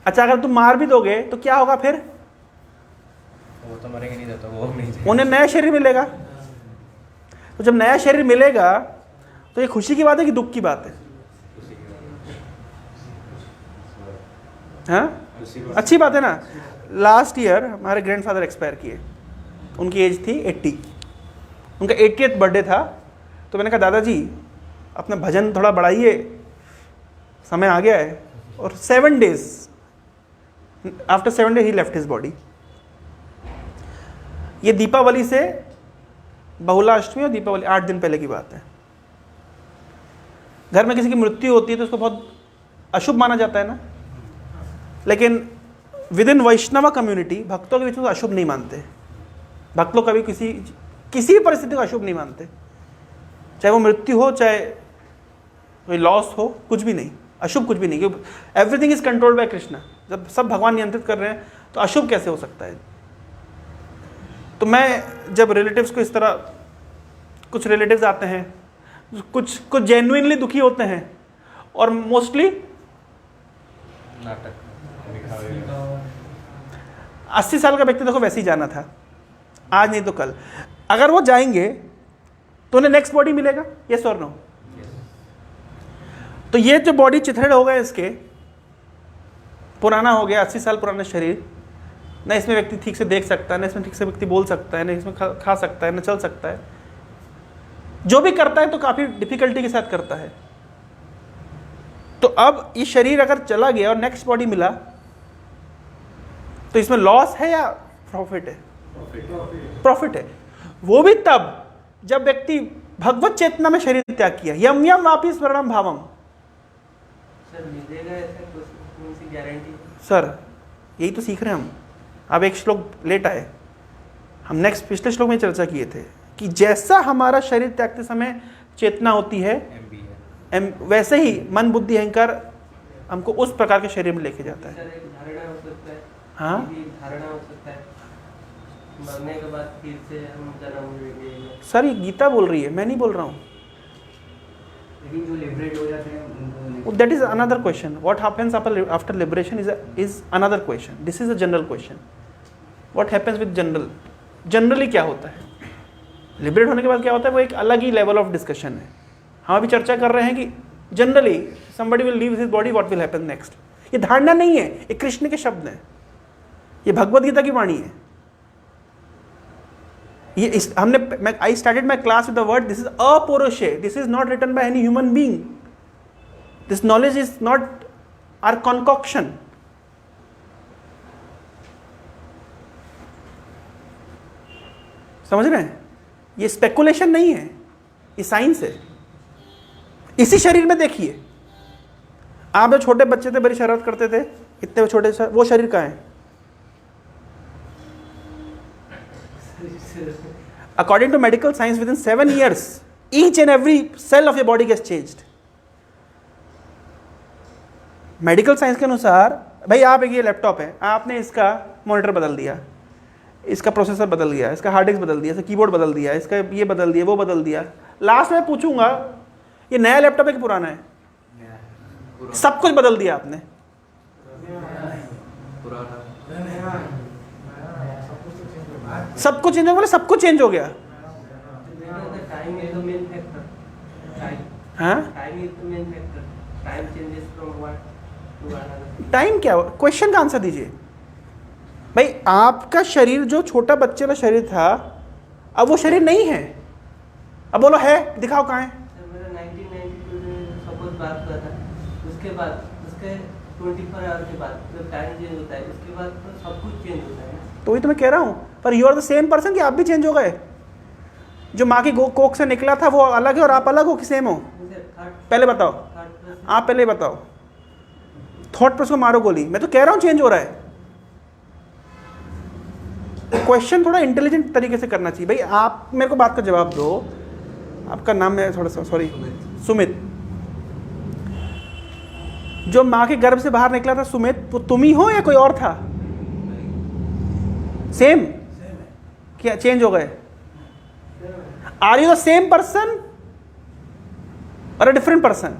अच्छा, अगर तुम मार भी दोगे तो क्या होगा फिर, वो तो मरेंगे नहीं, तो वो नहीं उन्हें नया शरीर मिलेगा। तो जब नया शरीर मिलेगा तो ये खुशी की बात है कि दुख की बात है? हाँ, अच्छी बात है ना। लास्ट ईयर हमारे ग्रैंडफादर एक्सपायर किए, उनकी एज थी 80, उनका 80th बर्थडे था। तो मैंने कहा दादाजी अपना भजन थोड़ा बढ़ाइए, समय आ गया है। और 7 days आफ्टर 7 days ही लेफ्ट हिज बॉडी। ये दीपावली से, बहुला अष्टमी और दीपावली 8 दिन पहले की बात है। घर में किसी की मृत्यु होती है तो उसको बहुत अशुभ माना जाता है ना, लेकिन विद इन वैष्णव कम्युनिटी भक्तों के बीच में तो अशुभ नहीं मानते। भक्त लोग कभी किसी भी परिस्थिति को अशुभ नहीं मानते, चाहे वो मृत्यु हो, चाहे कोई लॉस हो, कुछ भी नहीं, अशुभ कुछ भी नहीं, क्योंकि everything is controlled by Krishna. जब सब भगवान नियंत्रित कर रहे हैं तो अशुभ कैसे हो सकता है। तो मैं जब रिलेटिव्स को इस तरह, कुछ रिलेटिव्स आते हैं, कुछ जेन्युइनली दुखी होते हैं और मोस्टली नाटक 80 साल का व्यक्ति देखो वैसे ही जाना था, आज नहीं तो कल। अगर वो जाएंगे तो उन्हें नेक्स्ट बॉडी मिलेगा, यस और नो। तो ये जो बॉडी चिथड़े हो गए, इसके पुराना हो गया, 80 साल पुराना शरीर, न इसमें व्यक्ति ठीक से देख सकता है, न इसमें ठीक से व्यक्ति बोल सकता है, न इसमें खा सकता है, न चल सकता है। जो भी करता है तो काफी डिफिकल्टी के साथ करता है। तो अब ये शरीर अगर चला गया और नेक्स्ट बॉडी मिला तो इसमें लॉस है या प्रॉफिट है? प्रॉफिट है। वो भी तब जब व्यक्ति भगवत चेतना में शरीर त्याग किया। यम यम वापि स्मरणम भावम। सर मिलेगा ऐसा कौन सी गारंटी? सर यही तो सीख रहे हैं हम। अब एक श्लोक लेट आए, हम नेक्स्ट पिछले श्लोक में चर्चा किए थे कि जैसा हमारा शरीर त्यागते समय चेतना होती है, वैसे ही मन बुद्धि अहंकार हमको उस प्रकार के शरीर में लेके जाता है। सर एक धारणा हो सकता है, हाँ, ये धारणा हो सकता है मरने के बाद फिर से हम जन्म लेंगे। सर ये गीता बोल रही है, मैं नहीं बोल रहा हूँ। लेकिन जो लिबरेट हो जाते हैं that is another question. What happens after liberation is another question. This is a general question. What happens with generally क्या होता है, लिबरेट होने के बाद क्या होता है, वो एक अलग ही लेवल ऑफ डिस्कशन है। हम अभी चर्चा कर रहे हैं कि generally somebody will leave his body, what will happen next। ये धारणा नहीं है, ये कृष्ण के शब्द हैं, ये भगवद गीता की वाणी है। ये हमने I started my class with the word this is अपौरुषेय, this is not written by any human being, this knowledge is not our concoction। समझ रहे हैं, ये स्पेकुलेशन नहीं है, ये साइंस है। इसी शरीर में देखिए, आप जब छोटे बच्चे थे बड़ी शरारत करते थे, इतने छोटे से वो शरीर कहाँ है? According to medical science, within 7 years, each and every cell of your body gets changed। Medical science के अनुसार भाई, आप एक ये लैपटॉप है, आपने इसका मॉनिटर बदल दिया, इसका प्रोसेसर बदल दिया, इसका हार्ड डिस्क बदल दिया, इसका कीबोर्ड बदल दिया, इसका ये बदल दिया, वो बदल दिया। लास्ट में पूछूंगा ये नया लैपटॉप है कि पुराना है? सब कुछ बदल दिया आपने। सब कुछ चेंज हो गया, सब कुछ चेंज हो गया। Time is the main factor. हाँ, time is the main factor. Time changes from one to another. Time क्या? क्वेश्चन का आंसर दीजिए भाई। आपका शरीर जो छोटा बच्चे का शरीर था, अब वो शरीर नहीं है। अब बोलो है, दिखाओ कहाँ है? सर मेरा 1992 में सपोज बात हुआ था, उसके बाद उसके 24 आवर के बाद जब टाइम चेंज होता है, उसके बाद तो सब कुछ चेंज होता है ना। तो वही तो मैं कह रहा हूँ, पर you are the same person कि आप भी चेंज हो गए? जो माँ की कोख से निकला था वो अलग है और आप अलग हो कि सेम हो? पहले बताओ, आप पहले बताओ। थॉट प्रोसेस को मारो गोली, मैं तो कह रहा हूं चेंज हो रहा है। क्वेश्चन थोड़ा इंटेलिजेंट तरीके से करना चाहिए। भाई आप मेरे को बात का जवाब दो, आपका नाम है थोड़ा सा, सॉरी, सुमित। जो माँ के गर्भ से बाहर निकला था सुमित, वो तुम ही हो या कोई और था? सेम क्या चेंज हो गए? Are you the same person और अ डिफरेंट पर्सन?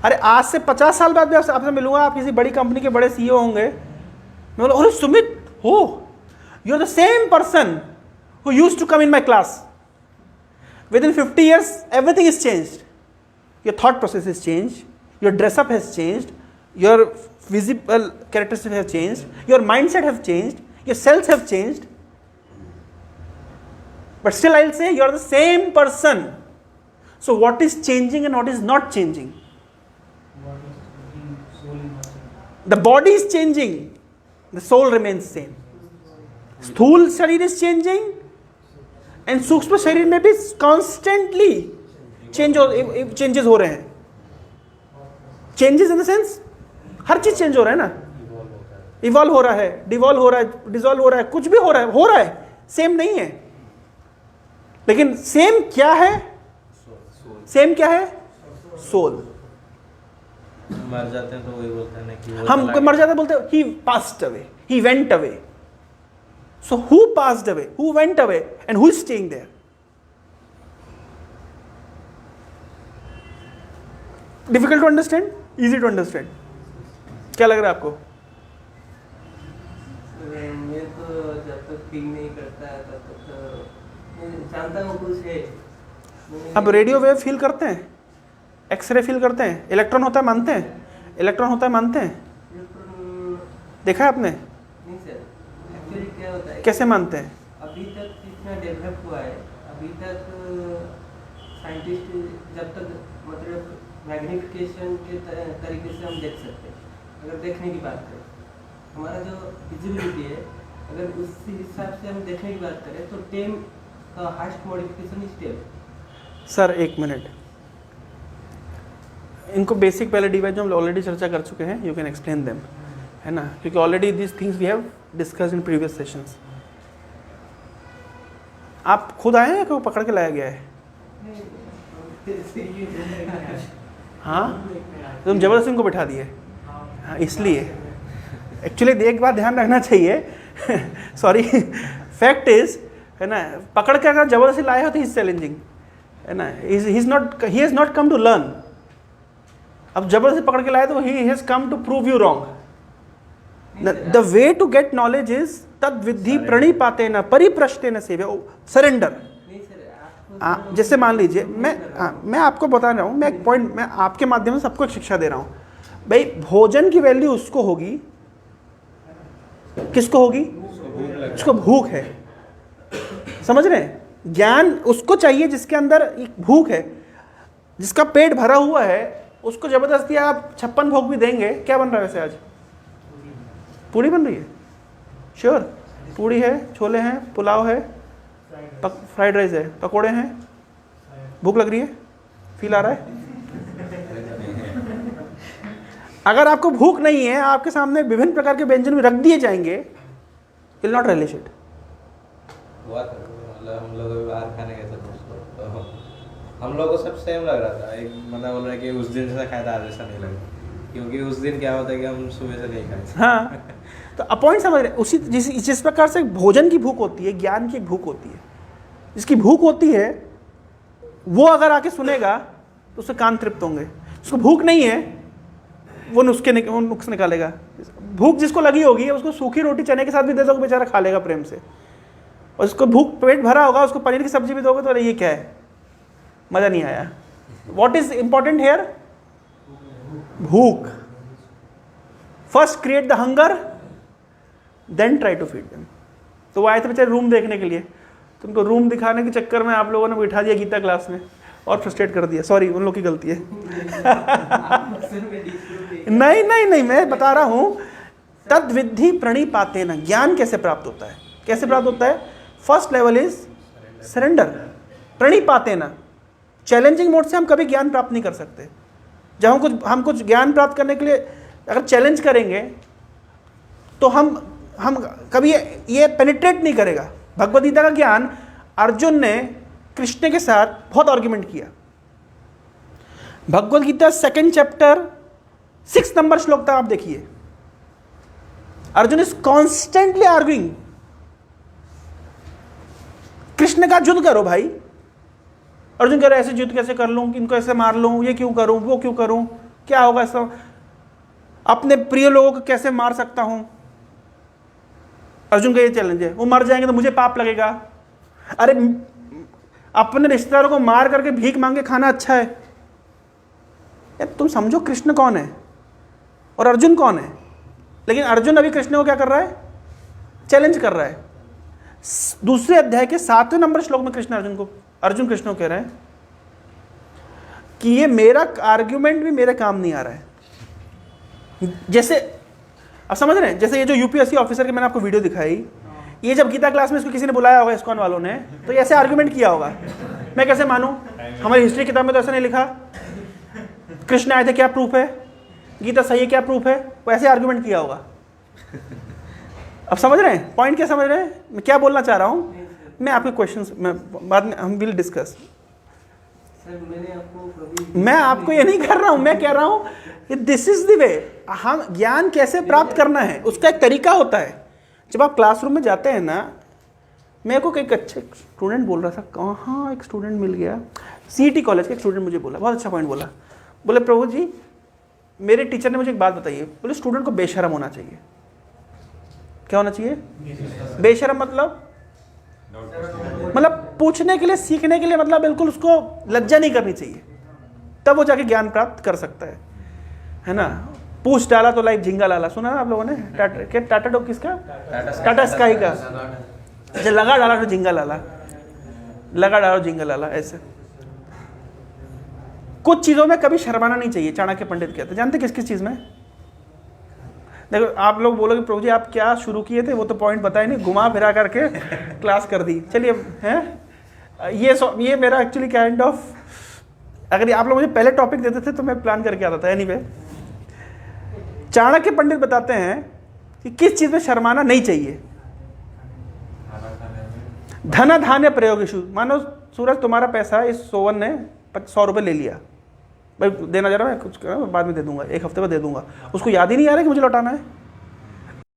अरे आज से 50 साल बाद भी आपसे मिलूंगा, आप किसी बड़ी कंपनी के बड़े सीईओ होंगे, मैं बोला अरे सुमित हो, you are the same person who used to come in my class. Within 50 years, everything is changed. Your thought process has changed, your dress up has changed, your visible characteristics have changed, your mindset have changed, your cells have changed. But still I'll say you are the same person. So what is changing and what is not changing? The body is changing, the soul remains same. स्थूल शरीर is changing and सूक्ष्म शरीर में भी constantly चेंजेस हो रहे हैं। चेंजेस इन द सेंस हर चीज चेंज हो रहा है ना, इवॉल्व हो रहा है, डिवॉल्व हो रहा है, डिसॉल्व हो रहा है, कुछ भी हो रहा है, सेम नहीं है। लेकिन सेम क्या है? सेम क्या है? सोल। मर जाते हैं तो वही बोलते हैं ना कि हम मर जाते हैं बोलते हैं he passed away, he went away. So who passed away? Who went away? And who is staying there? Difficult to understand? Easy to understand? क्या लग रहा है आपको? मैं तो जब तक फील नहीं करता है तब तक मैं जानता हूँ कुछ है। अब रेडियो वेव फील करते हैं, एक्सरे फील करते हैं, इलेक्ट्रॉन होता है मानते हैं, इलेक्ट्रॉन होता है मानते हैं, देखा है आपने? नहीं सर, एक्चुअली क्या होता है, कैसे मानते हैं? अभी तक जितना डेवलप हुआ है, अभी तक साइंटिस्ट जब तक मतलब मैग्निफिकेशन के तरीके से हम देख सकते हैं। अगर देखने की बात करें, हमारा जो विजिबिलिटी है, अगर उस हिसाब से हम देखने की बात करें तो 10 का हाईएस्ट मॉडिफिकेशन इज 10। सर एक मिनट, इनको बेसिक पहले डिवाइस जो हम ऑलरेडी चर्चा कर चुके हैं, यू कैन एक्सप्लेन देम, है ना, क्योंकि already this things we have discussed in previous sessions. आप खुद आए हैं या कोई पकड़ के लाया गया है? हाँ, तुम जबरदस्ती उनको बिठा दिए? हाँ, इसलिए एक्चुअली एक बात ध्यान रखना चाहिए सॉरी, फैक्ट इज, है ना, पकड़ के अगर जबरदस्ती लाए हो तो इज चैलेंजिंग, है ना, he has not come to learn. अब जबरदस्ती पकड़ के लाए तो he has come to prove you wrong. The way to get knowledge is तद विद्धि प्रणिपातेन परिप्रश्नेन सेव्य, सरेंडर। जैसे मान लीजिए मैं आपको बता रहा हूँ, मैं एक पॉइंट, मैं आपके माध्यम से सबको एक शिक्षा दे रहा हूँ। भाई भोजन की वैल्यू उसको होगी, किसको होगी? उसको भूख है, समझ रहे हैं? ज्ञान उसको चाहिए जिसके अंदर एक भूख है, जिसका पेट भरा हुआ है, उसको जबरदस्ती आप 56 भोग भी देंगे। क्या बन रहा है वैसे आज? पूड़ी बन रही है, श्योर, पूड़ी है, छोले हैं, पुलाव है, फ्राइड राइस है, पकोड़े हैं। भूख लग रही है? फील आ रहा है? अगर आपको भूख नहीं है, आपके सामने विभिन्न प्रकार के व्यंजन भी रख दिए जाएंगे, विल नॉट रियलाइज इट। मतलब हम लोग भी बाहर खाने गए थे तो हम लोग को सब सेम लग रहा था। एक बंदा बोल रहा है कि उस दिन से खाया था, आज ऐसा नहीं लगा, क्योंकि उस दिन क्या होता है कि हम सुबह से नहीं खाए। हाँ, तो अपॉइंट समझ रहे, उसी जिस प्रकार से भोजन की भूख होती है, ज्ञान की एक भूख होती है। जिसकी भूख होती है वो अगर आके सुनेगा तो उसके कान तृप्त होंगे। उसको भूख नहीं है, वो नुक्स निकालेगा। भूख जिसको लगी होगी उसको सूखी रोटी चने के साथ भी दे दोगे, बेचारा खा लेगा प्रेम से। और उसको भूख, पेट भरा होगा, उसको पनीर की सब्जी भी दोगे तो अरे ये क्या है, मज़ा नहीं आया। What is important here? भूख। First create the hunger, then try to feed them. तो वो आए थे बेचारे रूम देखने के लिए, तुमको रूम दिखाने के चक्कर में आप लोगों ने बिठा दिया गीता क्लास में और फ्रस्ट्रेट कर दिया। सॉरी, उन लोग की गलती है। नहीं नहीं नहीं, मैं बता रहा हूं, तद विद्धि प्रणिपातेन। ज्ञान कैसे प्राप्त होता है? कैसे प्राप्त होता है? फर्स्ट लेवल इज सरेंडर, प्रणिपातेन। चैलेंजिंग मोड से हम कभी ज्ञान प्राप्त नहीं कर सकते। जब हम कुछ ज्ञान प्राप्त करने के लिए अगर चैलेंज करेंगे तो हम कभी ये पेनिट्रेट नहीं करेगा। भगवद गीता का ज्ञान अर्जुन ने कृष्ण के साथ बहुत आर्ग्यूमेंट किया। Bhagavad Gita 2nd chapter 6 number श्लोक तक आप देखिए, Arjun is constantly arguing. Krishna का युद्ध करो भाई। अर्जुन कह रहे ऐसे युद्ध कैसे कर लूं, इनको ऐसे मार लूं, ये क्यों करूं, वो क्यों करूं, क्या होगा ऐसा, अपने प्रिय लोगों को कैसे मार सकता हूं। अर्जुन का ये चैलेंज है। वो मर जाएंगे तो मुझे पाप लगेगा। अरे अपने रिश्तेदारों को मार करके भीख मांग के खाना अच्छा है। यार तुम समझो कृष्ण कौन है और अर्जुन कौन है। लेकिन अर्जुन अभी कृष्ण को क्या कर रहा है, चैलेंज कर रहा है। दूसरे अध्याय के 7वें नंबर श्लोक में अर्जुन कृष्ण को कह रहे हैं कि ये मेरा आर्ग्यूमेंट भी मेरे काम नहीं आ रहा है। जैसे आप समझ रहे हैं, जैसे ये जो यूपीएससी ऑफिसर की मैंने आपको वीडियो दिखाई, ये जब गीता क्लास में इसको किसी ने बुलाया होगा इस्कॉन वालों ने, तो ऐसे आर्ग्यूमेंट किया होगा। मैं कैसे मानूं, हमारी हिस्ट्री किताब में तो ऐसा नहीं लिखा। कृष्ण आए थे, क्या प्रूफ है, गीता सही है, क्या प्रूफ है, वो ऐसे आर्ग्यूमेंट किया होगा। अब समझ रहे हैं पॉइंट, क्या समझ रहे हैं मैं क्या बोलना चाह रहा हूं। मैं आपके क्वेश्चंस में बाद में हम विल डिस्कस। मैं आपको ये नहीं कर रहा हूं, मैं कह रहा हूं दिस इज द वे। हम ज्ञान कैसे प्राप्त करना है उसका एक तरीका होता है। जब आप क्लासरूम में जाते हैं ना, मेरे को एक अच्छे स्टूडेंट बोल रहा था, कहाँ एक स्टूडेंट मिल गया, सीईटी कॉलेज का एक स्टूडेंट मुझे बोला, बहुत अच्छा पॉइंट बोला। बोले प्रभु जी मेरे टीचर ने मुझे एक बात बताई है, बोले स्टूडेंट को बेशर्म होना चाहिए। क्या होना चाहिए, बेशर्म मतलब पूछने के लिए, सीखने के लिए, मतलब बिल्कुल उसको लज्जा नहीं करनी चाहिए, तब वो जाके ज्ञान प्राप्त कर सकता है ना। पूछ डाला तो लाइफ झिंगा लाला, सुना ना आप लोगों ने, टाटा डॉग किसका, टाटा स्काई का। अच्छा, लगा डाला तो झिंगा लाला, लगा डालो झिंगा लाला। ऐसे कुछ चीजों में कभी शर्माना नहीं चाहिए, चाणक्य पंडित कहते। जानते किस किस चीज में, देखो आप लोग बोलोगे प्रभु जी आप क्या शुरू किए थे, वो तो पॉइंट बताए नहीं, घुमा फिरा करके क्लास कर दी। चलिए हैं, ये मेरा एक्चुअली काइंड ऑफ, अगर आप लोग मुझे पहले टॉपिक देते थे तो मैं प्लान करके आता था। एनीवे, चाणक्य पंडित बताते हैं कि किस चीज में शर्माना नहीं चाहिए। धन धान्य प्रयोगेषु, मानो सूरज तुम्हारा पैसा इस सोवन ने 100 रुपये ले लिया, भाई देना जा रहा है, कुछ बाद में दे दूंगा, एक हफ्ते में दे दूंगा। उसको याद ही नहीं आ रहा कि मुझे लौटाना है,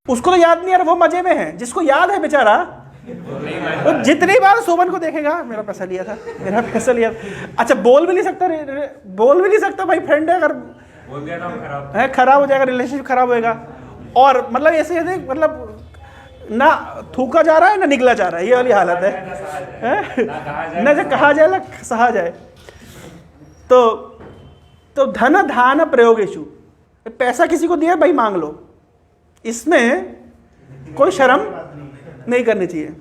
उसको तो याद नहीं आ रहा, वो मजे में है। जिसको याद है बेचारा, वो जितनी बार सोमन को देखेगा, मेरा पैसा लिया था, मेरा पैसा लिया था। अच्छा बोल भी नहीं सकता, बोल भी नहीं सकता भाई, फ्रेंड है, अगर बोल दिया ना है खराब हो जाएगा, रिलेशनशिप खराब होएगा। और मतलब ऐसे मतलब ना थूका जा रहा है ना निकला जा रहा है, ये वाली हालत है ना, जो कहा जाए ना सहा जाए। तो धन धान प्रयोगेषु, पैसा किसी को दिया भाई मांग लो, इसमें कोई शर्म नहीं करनी चाहिए।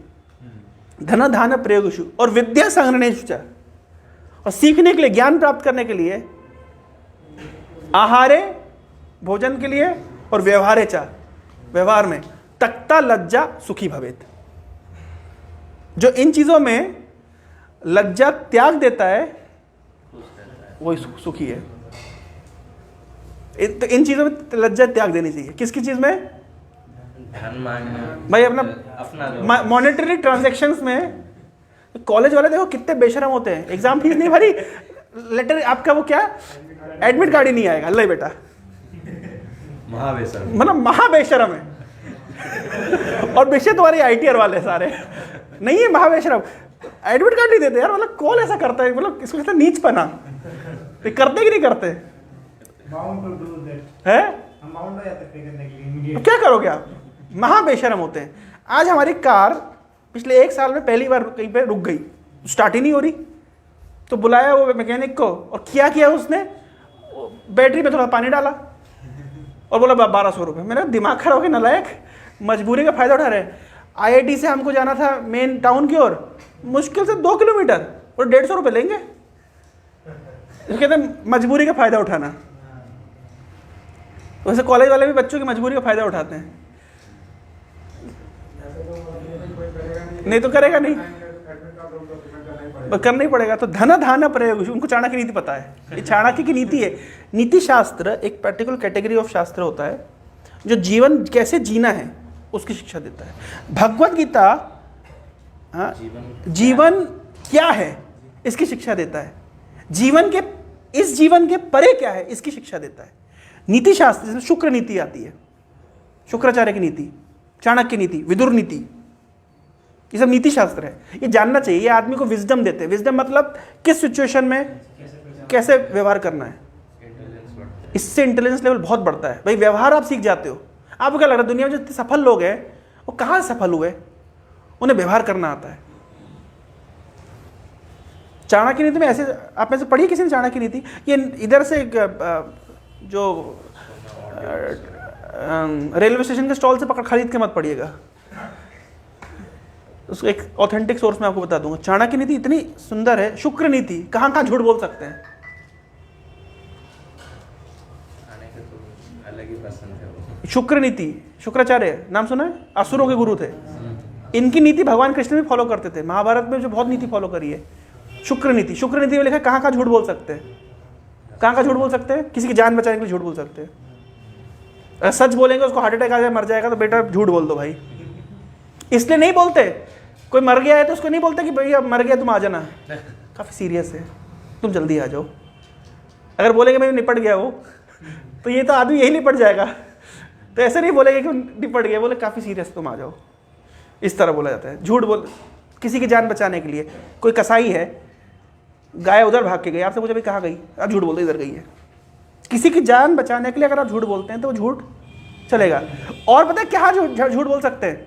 धन धान प्रयोगेषु और विद्या संग्रहणेषु, और सीखने के लिए, ज्ञान प्राप्त करने के लिए, आहारे भोजन के लिए, और व्यवहारे चा, व्यवहार में, तक्ता लज्जा सुखी भवेत। जो इन चीजों में लज्जा त्याग देता है वही सुखी है। तो इन चीजों में लज्जा त्याग देनी चाहिए। किसकी चीज में, धन मांगना भाई अपना मॉनेटरी ट्रांजैक्शंस में। कॉलेज वाले देखो कितने बेशरम होते हैं, एग्जाम फीस नहीं भरी, लेटर आपका वो क्या एडमिट कार्ड ही नहीं आएगा, ले बेटा, महाबेशरम, मतलब महाबेशरम है। और विषय तुम्हारे आईटीआर वाले सारे नहीं है महाबेशरम, एडमिट कार्ड नहीं देते यार। मतलब कौन ऐसा करता है, मतलब इसको कहते हैं नीचपना। तो करते कि नहीं करते है, तो क्या करोगे आप, महाबेशरम होते हैं। आज हमारी कार पिछले 1 साल में पहली बार कहीं पे रुक गई, स्टार्ट ही नहीं हो रही, तो बुलाया वो मैकेनिक को, और किया उसने, बैटरी में थोड़ा पानी डाला और बोला 1200 रुपये। मेरा दिमाग खराब हो गया, नालायक, मजबूरी का फायदा उठा रहे। IIT से हमको जाना था मेन टाउन की ओर, मुश्किल से 2 किलोमीटर, और 150 रुपये लेंगे। कहते हैं मजबूरी का फायदा उठाना। वैसे कॉलेज वाले भी बच्चों की मजबूरी का फायदा उठाते हैं, नहीं तो करेगा नहीं एडमिट कार्ड लोग पेमेंट करना ही पड़ेगा। करना ही पड़ेगा। तो धन धान प्रयोग, उनको चाणक्य नीति पता है, ये चाणक्य की नीति है। नीति शास्त्र एक पर्टिकुलर कैटेगरी ऑफ शास्त्र होता है जो जीवन कैसे जीना है उसकी शिक्षा देता है। भगवत गीता हाँ, जीवन क्या है इसकी शिक्षा देता है। जीवन के, इस जीवन के परे क्या है इसकी शिक्षा देता है। नीति शास्त्र जैसे शुक्र नीति आती है, शुक्राचार्य की नीति, चाणक्य की नीति, विदुर नीति, ये सब नीति शास्त्र है। ये जानना चाहिए, ये आदमी को विजडम देते हैं। विजडम मतलब किस सिचुएशन में कैसे व्यवहार करना है, इससे इंटेलिजेंस लेवल बहुत बढ़ता है। भाई व्यवहार आप सीख जाते हो। आपको क्या लग रहा है दुनिया में जितने सफल लोग हैं वो कहाँ सफल हुए, उन्हें व्यवहार करना आता है। चाणक्य की नीति में ऐसे, आप में से पढ़ी किसी ने चाणक्य की नीति? ये इधर से जो रेलवे स्टेशन के स्टॉल से पकड़ खरीद के मत पढ़िएगा, उसको एक ऑथेंटिक सोर्स में आपको बता दूंगा। चाणक्य नीति इतनी सुंदर है। शुक्र नीति, कहाँ कहाँ झूठ बोल सकते हैं। अलग ही पसंद है वो। शुक्र नीति, शुक्राचार्य नाम सुना है? असुरों के गुरु थे। इनकी नीति भगवान कृष्ण भी फॉलो करते थे। महाभारत में जो बहुत नीति फॉलो करी है शुक्र नीति। शुक्र नीति में लिखा है कहाँ कहाँ झूठ बोल सकते हैं, कहाँ कहाँ झूठ बोल सकते हैं। किसी की जान बचाने के लिए झूठ बोल सकते हैं। अगर सच बोलेंगे उसको हार्ट अटैक आ जाए, मर जाएगा, तो बेटा झूठ बोल दो भाई। इसलिए नहीं बोलते, कोई मर गया है तो उसको नहीं बोलते कि भैया मर गया तुम आ जाना, काफ़ी सीरियस है, तुम जल्दी आ जाओ। अगर बोलेंगे मैं निपट गया वो, तो ये तो आदमी यही निपट जाएगा। तो ऐसे नहीं बोलेंगे कि निपट गया, बोले काफ़ी सीरियस तुम आ जाओ, इस तरह बोला जाता है। झूठ बोल किसी की जान बचाने के लिए। कोई कसाई है, गाय उधर भाग के गई, आपसे पूछा भाई कहाँ गई, आप झूठ बोलते इधर गई है। किसी की जान बचाने के लिए अगर आप झूठ बोलते हैं तो वो झूठ चलेगा। और पता है क्या झूठ बोल सकते हैं?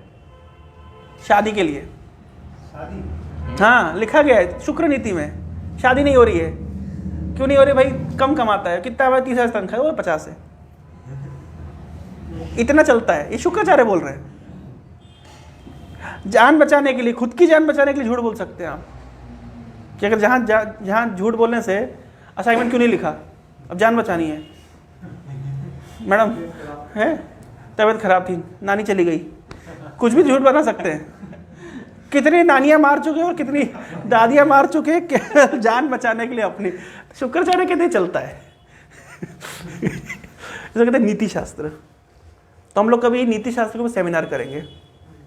शादी के लिए। हाँ, लिखा गया है शुक्र नीति में, शादी नहीं हो रही है। क्यों नहीं हो रही भाई? कम कमाता है। कितना है? 30,000 तनख्वाह है, वो 50 है। इतना चलता है। ये शुक्राचार्य बोल रहे हैं। जान बचाने के लिए, खुद की जान बचाने के लिए झूठ बोल सकते हैं आप कि अगर जहाँ झूठ बोलने से असाइनमेंट क्यों नहीं लिखा, अब जान बचानी है। मैडम है तबीयत खराब थी, नानी चली गई, कुछ भी झूठ बना सकते हैं। कितनी नानियां मार चुके और कितनी दादियां मार चुके जान बचाने के लिए अपनी। शुक्राचार्य कहते चलता है। इसे कहते हैं नीति शास्त्र। तो हम लोग कभी नीति शास्त्र के सेमिनार करेंगे,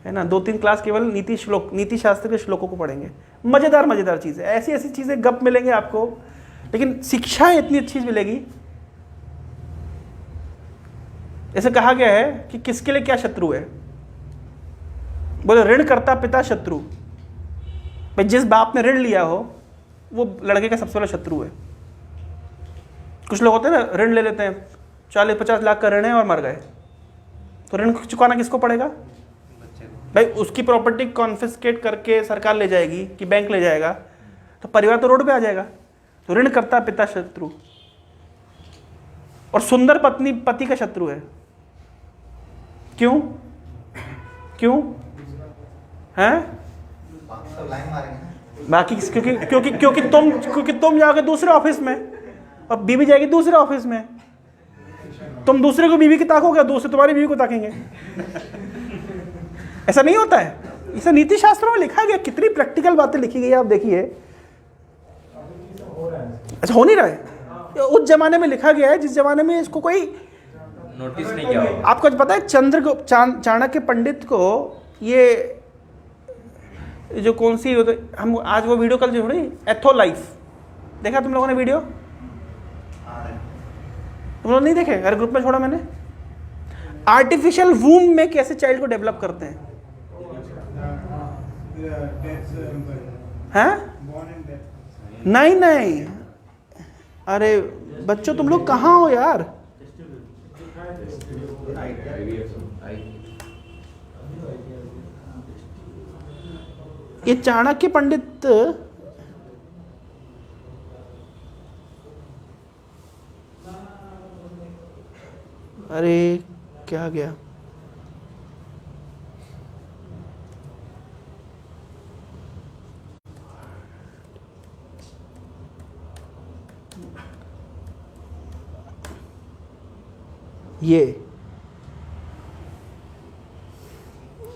है ना। 2-3 क्लास केवल नीति शास्त्र के श्लोकों को पढ़ेंगे। मजेदार चीज़ है। ऐसी ऐसी चीज़ें गप मिलेंगे आपको, लेकिन शिक्षा इतनी अच्छी मिलेगी। ऐसे कहा गया है कि किसके लिए क्या शत्रु है। बोले ऋण करता पिता शत्रु। भाई जिस बाप ने ऋण लिया हो वो लड़के का सबसे बड़ा शत्रु है। कुछ लोग होते हैं ना, ऋण ले लेते हैं, 40-50 लाख का ऋण है और मर गए, तो ऋण चुकाना किसको पड़ेगा? भाई उसकी प्रॉपर्टी कॉन्फिस्केट करके सरकार ले जाएगी कि बैंक ले जाएगा, तो परिवार तो रोड पे आ जाएगा। तो ऋण करता पिता शत्रु। और सुंदर पत्नी पति का शत्रु है। क्यों हैं? बाकी क्योंकि तुम जाओगे दूसरे ऑफिस में और बीवी जाएगी दूसरे ऑफिस में। तुम दूसरे को बीवी की ताकोगे, दूसरे तुम्हारी बीवी को ताकेंगे। ऐसा नहीं होता है। इसे नीति शास्त्रों में लिखा गया। कितनी प्रैक्टिकल बातें लिखी गई है, आप देखिए। अच्छा, हो नहीं रहा है। उस जमाने में लिखा गया है जिस जमाने में इसको कोई नोटिस नहीं किया होगा। आपको पता है चाणक्य पंडित को ये जो कौन सी हम आज वो वीडियो कल जो एथो लाइफ देखा तुम लोगों ने? वीडियो तुम लोग नहीं देखे? हर ग्रुप में छोड़ा मैंने। आर्टिफिशियल वूम में कैसे चाइल्ड को डेवलप करते हैं, हैं? नहीं, अरे बच्चों तुम लोग कहाँ हो यार? ये चाणक्य पंडित अरे क्या गया?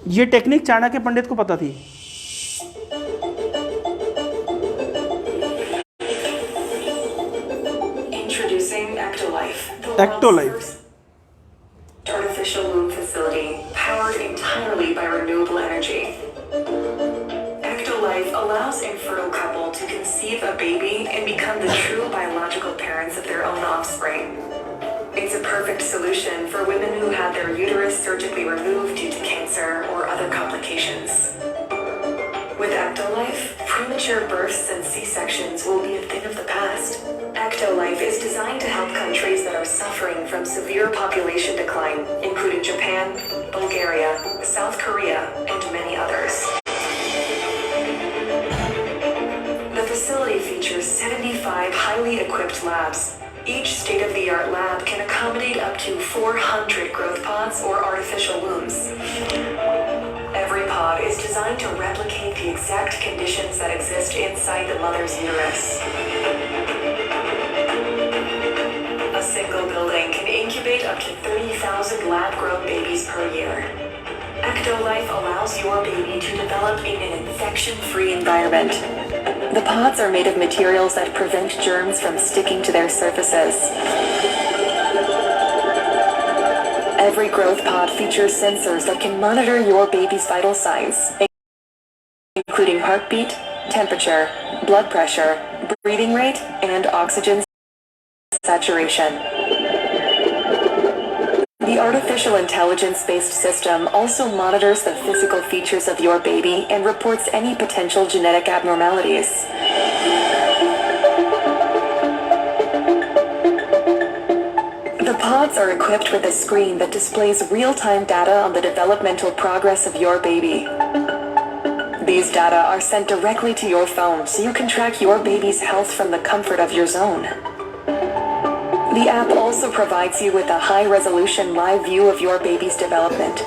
ये टेक्निक चाणक्य पंडित को पता थी। Ectolife. Artificial womb facility powered entirely by renewable energy. Ectolife allows infertile couple to conceive a baby and become the true biological parents of their own offspring. It's a perfect solution for women who had their uterus surgically removed due to cancer or other complications. With Ectolife, premature births and C-sections will be a thing of the past. Ectolife is designed to help countries that are suffering from severe population decline, including Japan, Bulgaria, South Korea, and many others. The facility features 75 highly equipped labs. Each state-of-the-art lab can accommodate up to 400 growth pods or artificial wombs. Every pod is designed to replicate the exact conditions that exist inside the mother's uterus. A single building can incubate up to 30,000 lab-grown babies per year. Ectolife allows your baby to develop in an infection-free environment. The pods are made of materials that prevent germs from sticking to their surfaces. Every growth pod features sensors that can monitor your baby's vital signs, including heartbeat, temperature, blood pressure, breathing rate, and oxygen saturation. The artificial intelligence-based system also monitors the physical features of your baby and reports any potential genetic abnormalities. The pods are equipped with a screen that displays real-time data on the developmental progress of your baby. These data are sent directly to your phone so you can track your baby's health from the comfort of your zone. The app also provides you with a high-resolution live view of your baby's development.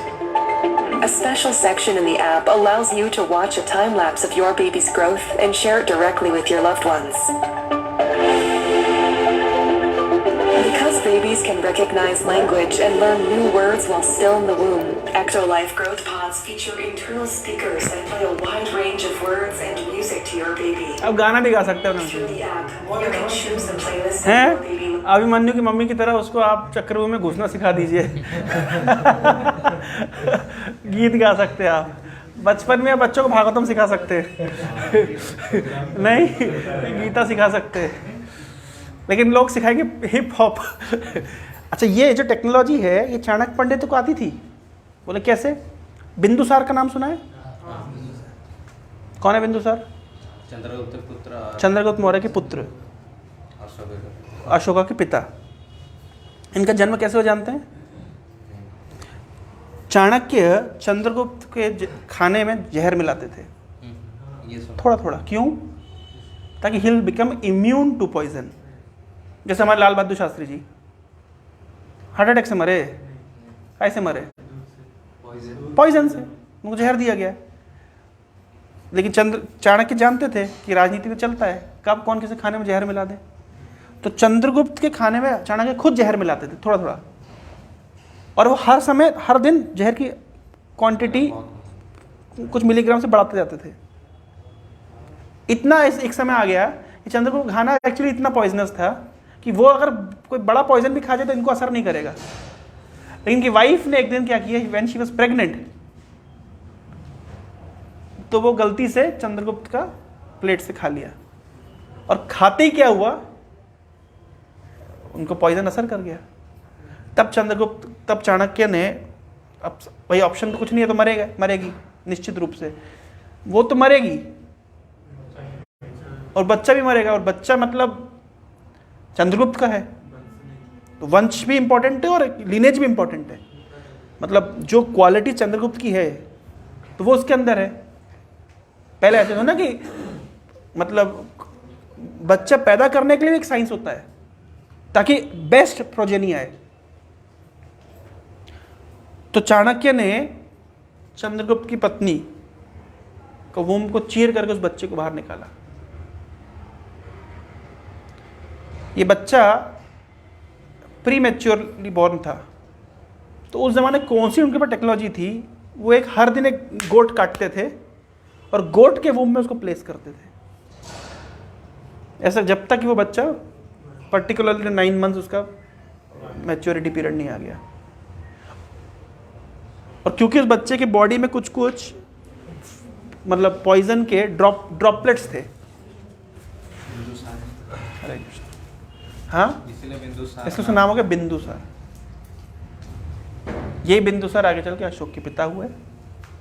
A special section in the app allows you to watch a time-lapse of your baby's growth and share it directly with your loved ones. Because babies can recognize language and learn new words while still in the womb, Ectolife growth pods feature internal speakers that play a wide range of words and music to your baby. अब गाना भी गा सकते हो Through the app, you can choose the playlist that हैं? your baby अभिमन्यु की मम्मी की तरह उसको आप चक्रव्यूह में घुसना सिखा दीजिए। गीत गा सकते हैं आप। बचपन में बच्चों को भागवतम सिखा सकते हैं। नहीं, गीता सिखा सकते हैं। लेकिन लोग सिखाएंगे हिप हॉप। अच्छा, ये जो टेक्नोलॉजी है ये चाणक्य पंडित को आती थी। बोले कैसे? बिंदुसार का नाम सुना है? कौन है बिंदुसार? चंद्रगुप्त पुत्र, चंद्रगुप्त मौर्य के पुत्र, अशोका के पिता। इनका जन्म कैसे हो जानते हैं? चाणक्य चंद्रगुप्त के खाने में जहर मिलाते थे, थोड़ा थोड़ा। क्यों? ताकि he will become immune to poison. जैसे हमारे लाल बहादुर शास्त्री जी हार्ट अटैक से मरे। कैसे मरे? पॉइजन से, उनको जहर दिया गया। लेकिन चाणक्य जानते थे कि राजनीति में चलता है कब कौन किसी खाने में जहर मिला दे। तो चंद्रगुप्त के खाने में चाणक्य खुद जहर मिलाते थे, थोड़ा थोड़ा। और वो हर समय, हर दिन जहर की क्वांटिटी कुछ मिलीग्राम से बढ़ाते जाते थे। इतना एक समय आ गया कि चंद्रगुप्त खाना एक्चुअली इतना पॉइजनस था कि वो अगर कोई बड़ा पॉइजन भी खा जाए तो इनको असर नहीं करेगा। लेकिन इनकी वाइफ ने एक दिन क्या किया, व्हेन शी वाज प्रेग्नेंट, तो वो गलती से चंद्रगुप्त का प्लेट से खा लिया। और खाते ही क्या हुआ, उनको पॉइजन असर कर गया। तब चाणक्य ने, अब भाई ऑप्शन तो कुछ नहीं है, तो मरेगी निश्चित रूप से। वो तो मरेगी और बच्चा भी मरेगा, और बच्चा मतलब चंद्रगुप्त का है, तो वंश भी इंपॉर्टेंट है और लीनेज भी इंपॉर्टेंट है। मतलब जो क्वालिटी चंद्रगुप्त की है तो वो उसके अंदर है। पहले ऐसे हो ना कि मतलब बच्चा पैदा करने के लिए एक साइंस होता है ताकि बेस्ट प्रोजेनी आए। तो चाणक्य ने चंद्रगुप्त की पत्नी को वूम्ब को चीर करके उस बच्चे को बाहर निकाला। ये बच्चा प्रीमेच्योरली बॉर्न था। तो उस जमाने कौन सी उनके पास टेक्नोलॉजी थी, वो हर दिन एक गोट काटते थे और गोट के वूम्ब में उसको प्लेस करते थे, ऐसा जब तक कि वो बच्चा पर्टिकुलरली 9 मंथ्स उसका मैच्योरिटी पीरियड नहीं आ गया। और क्योंकि उस बच्चे के बॉडी में कुछ कुछ मतलब पॉइजन के ड्रॉपलेट्स थे। हरे कृष्ण। हाँ, इसीलिए बिंदुसार इसका नाम हो गया बिंदुसार। यही बिंदुसार आगे चल के अशोक के पिता हुए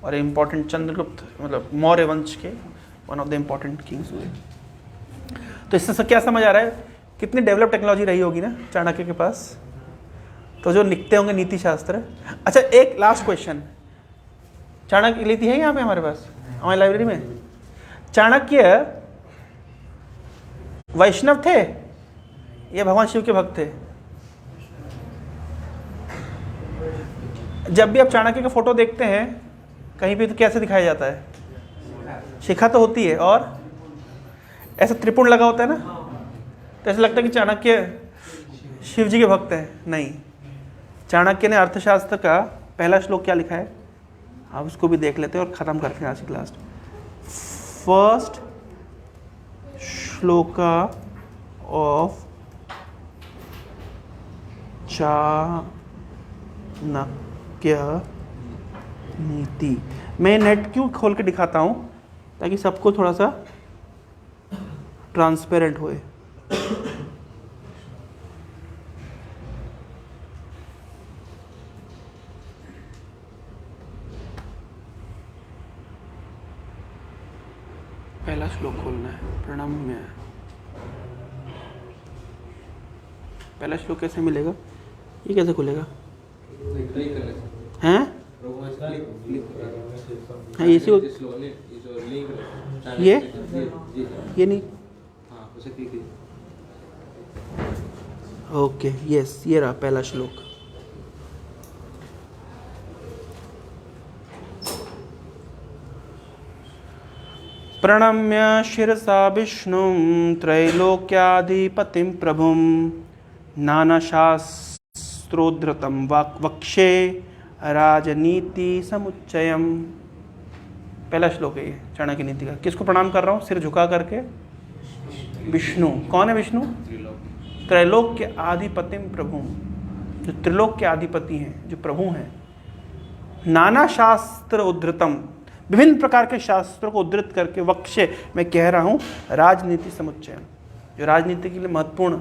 और इम्पोर्टेंट चंद्रगुप्त मतलब मौर्य वंश के one of the important Kings हुए। तो इससे क्या समझ आ रहा है कितनी डेवलप टेक्नोलॉजी रही होगी ना चाणक्य के पास। तो जो लिखते होंगे नीति शास्त्र। अच्छा, एक लास्ट क्वेश्चन, चाणक्य नीति है यहाँ पे हमारे पास हमारी लाइब्रेरी में? चाणक्य वैष्णव थे या भगवान शिव के भक्त थे? जब भी आप चाणक्य का फोटो देखते हैं कहीं भी तो कैसे दिखाया जाता है? शिखा तो होती है और ऐसा त्रिपुण लगा होता है ना, तो ऐसा लगता है कि चाणक्य शिव जी के भक्त हैं। नहीं, चाणक्य ने अर्थशास्त्र का पहला श्लोक क्या लिखा है आप उसको भी देख लेते हैं और ख़त्म करते हैं आज की class. First shloka of Chanakya नीति। मैं नेट क्यों खोल के दिखाता हूँ ताकि सबको थोड़ा सा ट्रांसपेरेंट होए। पहला श्लोक खोलना है, प्रणम्य। पहला श्लोक कैसे मिलेगा? ये कैसे खुलेगा? हैं? हाँ, इसी को ये नहीं। ओके, यस, ये रहा पहला श्लोक। प्रणम्य शिरसा विष्णुं त्रैलोक्याधिपतिं प्रभुं नानाशास्त्रोद्धृतं वक्षे राजनीति समुच्चयम्। पहला श्लोक है ये चाणक्य नीति का। किसको प्रणाम कर रहा हूँ? सिर झुका करके। विष्णु। कौन है विष्णु? त्रैलोक के आधिपतिम प्रभु, जो त्रिलोक के अधिपति हैं, जो प्रभु हैं। नाना शास्त्र उद्धृतम, विभिन्न प्रकार के शास्त्रों को उद्धृत करके, वक्षे मैं कह रहा हूँ राजनीति समुच्चय, जो राजनीति के लिए महत्वपूर्ण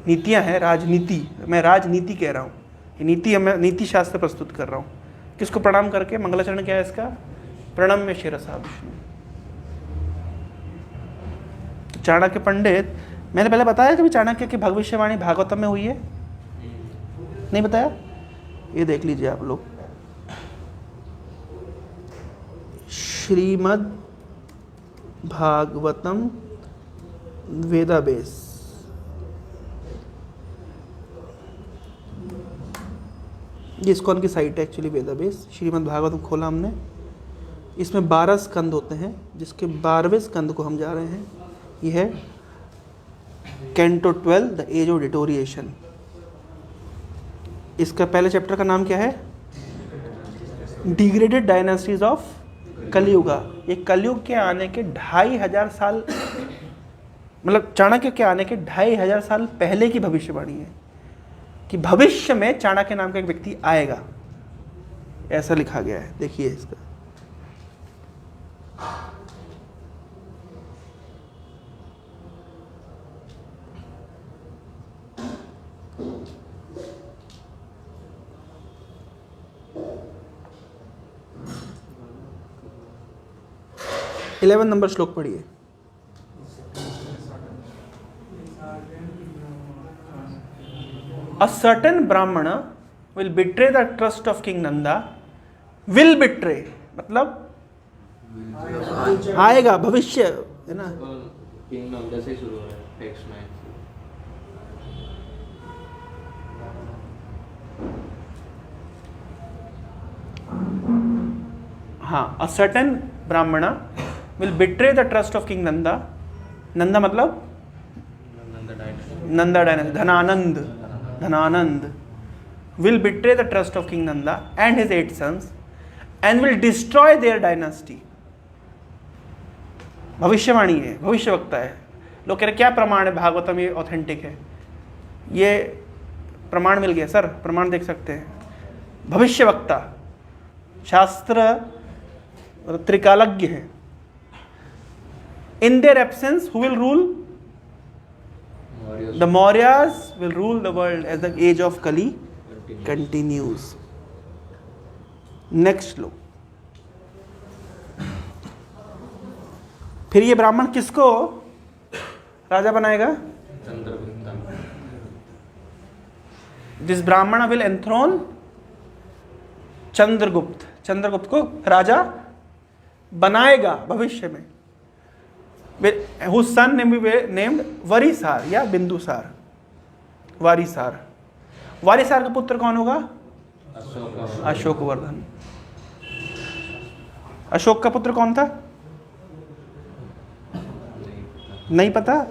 नीतियाँ हैं। राजनीति, मैं राजनीति कह रहा हूँ, ये नीति मैं नीति शास्त्र प्रस्तुत कर रहा हूँ। किसको प्रणाम करके? मंगलाचरण क्या है इसका? प्रणम्य शिरसा विष्णु। चाणक्य पंडित, मैंने पहले बताया कभी चाणक्य की भविष्यवाणी भागवतम में हुई है? नहीं बताया? ये देख लीजिए आप लोग, श्रीमद् भागवतम वेदाबेस। ये इस्कॉन की साइट है एक्चुअली, वेदाबेस। श्रीमद् भागवतम खोला हमने, इसमें 12 स्कंद होते हैं, जिसके 12वें स्कंद को हम जा रहे हैं। ये है canto 12, the age of deterioration. इसका पहले चैप्टर का नाम क्या है? Degraded dynasties of Kaliyuga. ये कलयुग के आने के 2500 साल, मतलब चाणक्य के आने के 2500 साल पहले की भविष्यवाणी है कि भविष्य में चाणक्य नाम का एक व्यक्ति आएगा, ऐसा लिखा गया है। देखिए इसका, इलेवन नंबर श्लोक पढ़िए। A certain Brahmana will betray the trust of King Nanda. Will betray मतलब आएगा, भविष्य है ना। किंगडम जैसे ही शुरू हो रहा है टेक्स्ट में। हाँ, a certain Brahmana will betray the trust of King Nanda. Nanda मतलब Nanda dynasty, Dhanananda, Dhanananda will betray the trust of King Nanda and his 8 sons and will destroy their dynasty. भविष्यवाणी है, भविष्यवक्ता है। लोग कह रहे क्या प्रमाण है भागवतम ये ऑथेंटिक है? ये प्रमाण मिल गया सर, प्रमाण देख सकते हैं। भविष्यवक्ता, शास्त्र त्रिकालज्ञ है। In their absence who will rule? The Mauryas will rule the world as the age of Kali continues. Next लो, फिर ये ब्राह्मण किसको राजा बनाएगा? दिस ब्राह्मण विल एंथ्रोन चंद्रगुप्त। चंद्रगुप्त को राजा बनाएगा भविष्य में। Whose son named वरिसार या बिंदुसार। वारिसार, वारिसार का पुत्र कौन होगा? अशोकवर्धन। अशोक का पुत्र कौन था? नहीं पता?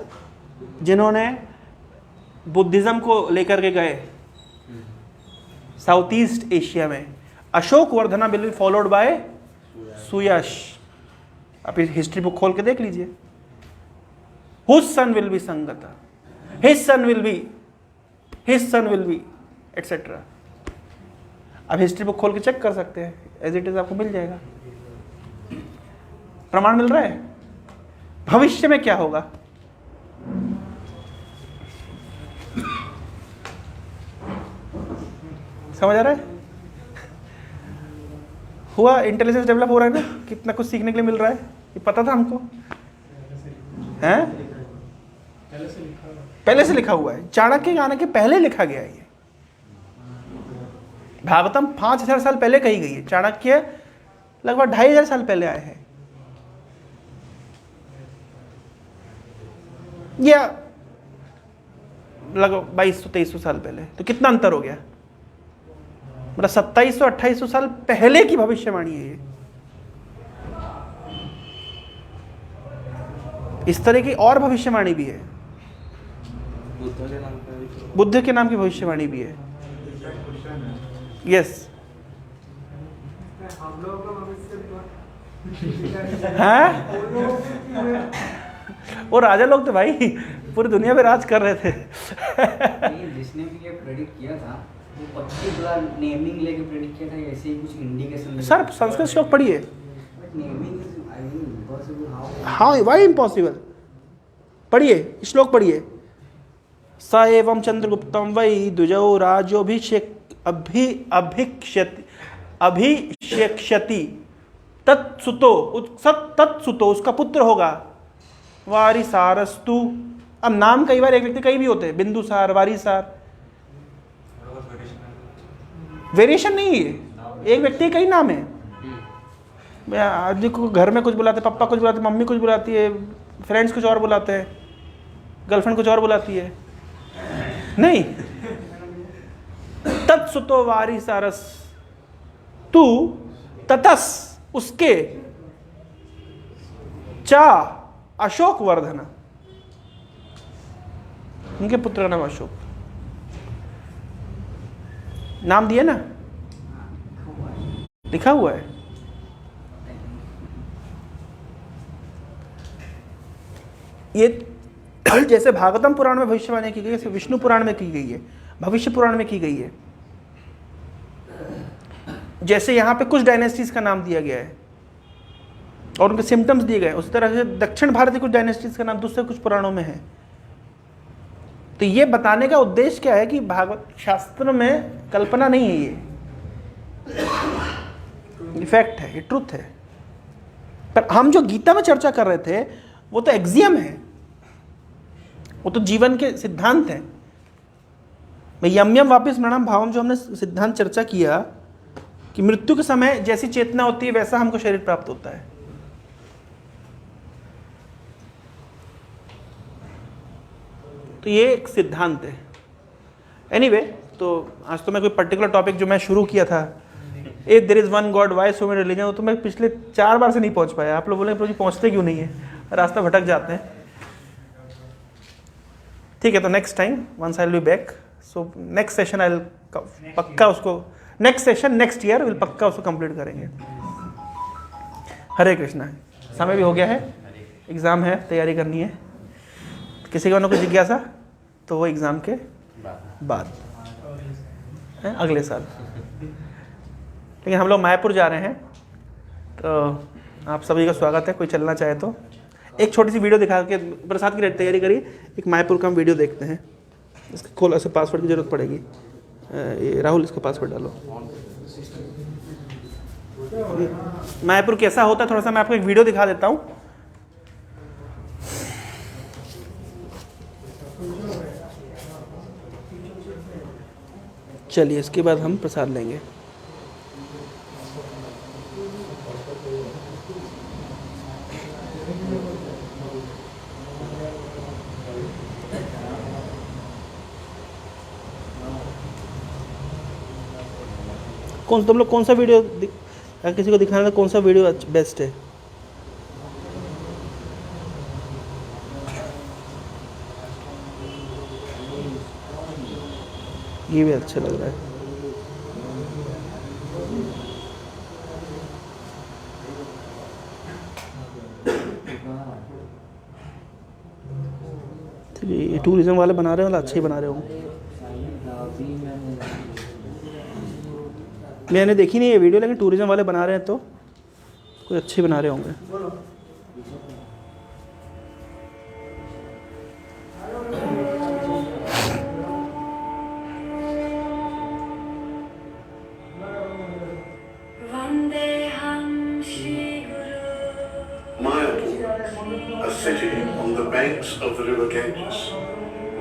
जिन्होंने बुद्धिज्म को लेकर के गए साउथ ईस्ट एशिया में। Ashokvardhan will be followed by Suyash. आप हिस्ट्री बुक खोल के देख लीजिए। Whose son will be Sangata, his son will be etc. आप हिस्ट्री बुक खोल के चेक कर सकते हैं, एज इट इज आपको मिल जाएगा, प्रमाण मिल रहा है। भविष्य में क्या होगा? समझ आ रहा है? हुआ, इंटेलिजेंस डेवलप हो रहा है ना, कितना कुछ सीखने के लिए मिल रहा है। ये पता था हमको, हैं? पहले से लिखा हुआ है। चाणक्य के आने के पहले लिखा गया है। ये भागवतम 5000 साल पहले कही गई है। चाणक्य लगभग 2500 साल पहले आए हैं, या लगभग 2200-2300 साल पहले। तो कितना अंतर हो गया? मतलब 2700-2800 साल पहले की भविष्यवाणी है ये। इस तरह की और भविष्यवाणी भी है। बुद्ध के नाम की भविष्यवाणी भी है। यस, हाँ, वो राजा लोग थे भाई, पूरी दुनिया में राज कर रहे थे। जिसने भी ये प्रेडिक्ट किया था वो पर्टिकुलर नेमिंग लेके प्रेडिक्ट किया था, ऐसे ही कुछ इंडिकेशन। सर संस्कृत श्लोक पढ़िए। But naming is I mean impossible. हाँ, वाई इम्पॉसिबल? पढ़िए, श्लोक पढ़िए। स एवं चंद्रगुप्तम वै द्विजौ अभिषेक्ष्यति तत्सुतो उसका पुत्र होगा वारिसारस्तु। अब नाम कई बार एक व्यक्ति कई भी होते हैं, बिंदुसार, वारिसार। वेरिएशन नहीं है, एक व्यक्ति कई नाम है। आदमी को घर में कुछ बुलाते, पापा कुछ बुलाते, मम्मी कुछ बुलाती है, फ्रेंड्स कुछ और बुलाते हैं, गर्लफ्रेंड कुछ और बुलाती है। नहीं, तत्सुतो वारिसारस तू ततस उसके चा अशोकवर्धन, उनके पुत्र का नाम अशोक। नाम दिए ना, लिखा हुआ है। ये जैसे भागवतम पुराण में भविष्यवाणी की गई है, विष्णु पुराण में की गई है, भविष्य पुराण में की गई है। जैसे यहाँ पे कुछ डायनेस्टीज का नाम दिया गया है और उनके सिम्टम्स दिए गए, उसी तरह से दक्षिण भारत की कुछ डायनेस्टीज का नाम दूसरे कुछ पुराणों में है। तो ये बताने का उद्देश्य क्या है कि भागवत शास्त्र में कल्पना नहीं है, ये फैक्ट है, ये ट्रुथ है। पर हम जो गीता में चर्चा कर रहे थे वो तो एक्सियम है, वो तो जीवन के सिद्धांत हैं। यम यम वापिस मरणम भावम, जो हमने सिद्धांत चर्चा किया कि मृत्यु के समय जैसी चेतना होती है वैसा हमको शरीर प्राप्त होता है। तो ये एक सिद्धांत है। एनीवे, तो आज तो मैं कोई पर्टिकुलर टॉपिक जो मैं शुरू किया था, if there is one God why so many religion, तो मैं पिछले 4 बार से नहीं पहुंच पाया। आप लोग बोले प्रभु जी पहुंचते क्यों नहीं है, रास्ता भटक जाते हैं। ठीक है, तो next time once I will be back, so next session I will पक्का उसको, next session next year will पक्का उसको कंप्लीट करेंगे। हरे कृष्णा। समय भी हो गया है, एग्ज़ाम है, तैयारी करनी है। किसी को न कोई जिज्ञासा तो वो एग्ज़ाम के बाद हैं, अगले साल। लेकिन हम लोग मायापुर जा रहे हैं, तो आप सभी का स्वागत है। कोई चलना चाहे तो एक छोटी सी वीडियो दिखा के प्रसाद की तैयारी करिए। एक मायापुर का हम वीडियो देखते हैं। इसका खोल ऐसे पासवर्ड की ज़रूरत पड़ेगी। ये राहुल, इसका पासवर्ड डालो। मायापुर कैसा होता है थोड़ा सा मैं आपको एक वीडियो दिखा देता हूँ। चलिए, इसके बाद हम प्रसाद लेंगे। तुम लोग कौन सा वीडियो अगर किसी को दिखाना तो कौन सा वीडियो बेस्ट है? ये भी अच्छा लग रहा है। ये टूरिज्म वाले बना रहे हो, अच्छे ही बना रहे हो। मैंने देखी नहीं ये वीडियो, लेकिन टूरिज्म वाले बना रहे हैं तो कोई अच्छे बना रहे होंगे। Mayapur, a city on the banks of the river Ganges,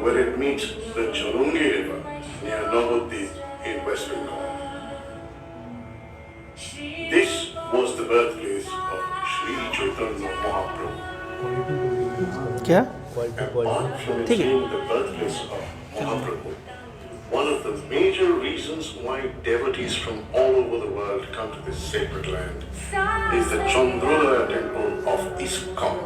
where it meets the Churungi River near Navadvip in West Bengal. This was the birthplace of Sri Chaitanya Mahaprabhu. क्या? Apart from it being the birthplace of Mahaprabhu, one of the major reasons why devotees from all over the world come to this sacred land is the Chandrodaya temple of ISKCON.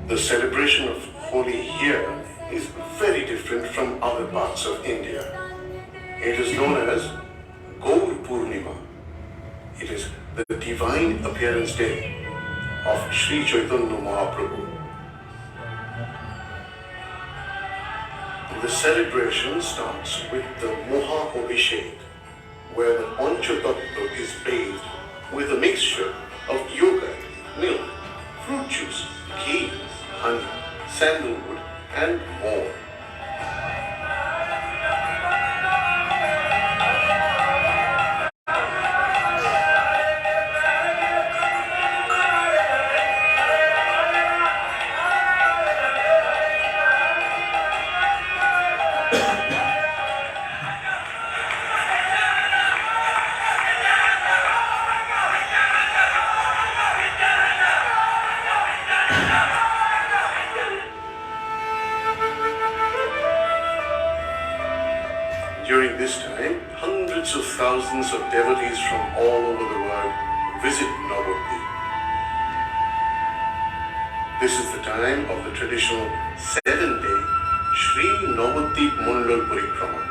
The celebration of Holi here is very different from other parts of India. It is known as Gaur Purnima. It is the divine appearance day of Sri Chaitanya Mahaprabhu. The celebration starts with the Moha Abhishek, where the Panchatattva is bathed with a mixture of yogurt, milk, fruit juice, ghee, honey, sandalwood, and more. During this time, hundreds of thousands of devotees from all over the world visit Navadvip. This is the time of the traditional 7-day Sri Navadvip Mandal Parikrama,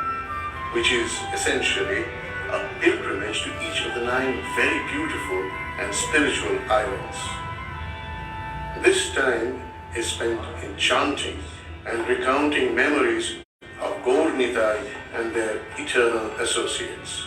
which is essentially a pilgrimage to each of the 9 very beautiful and spiritual islands. This time is spent in chanting and recounting memories of Gaur Nitai and their eternal associates.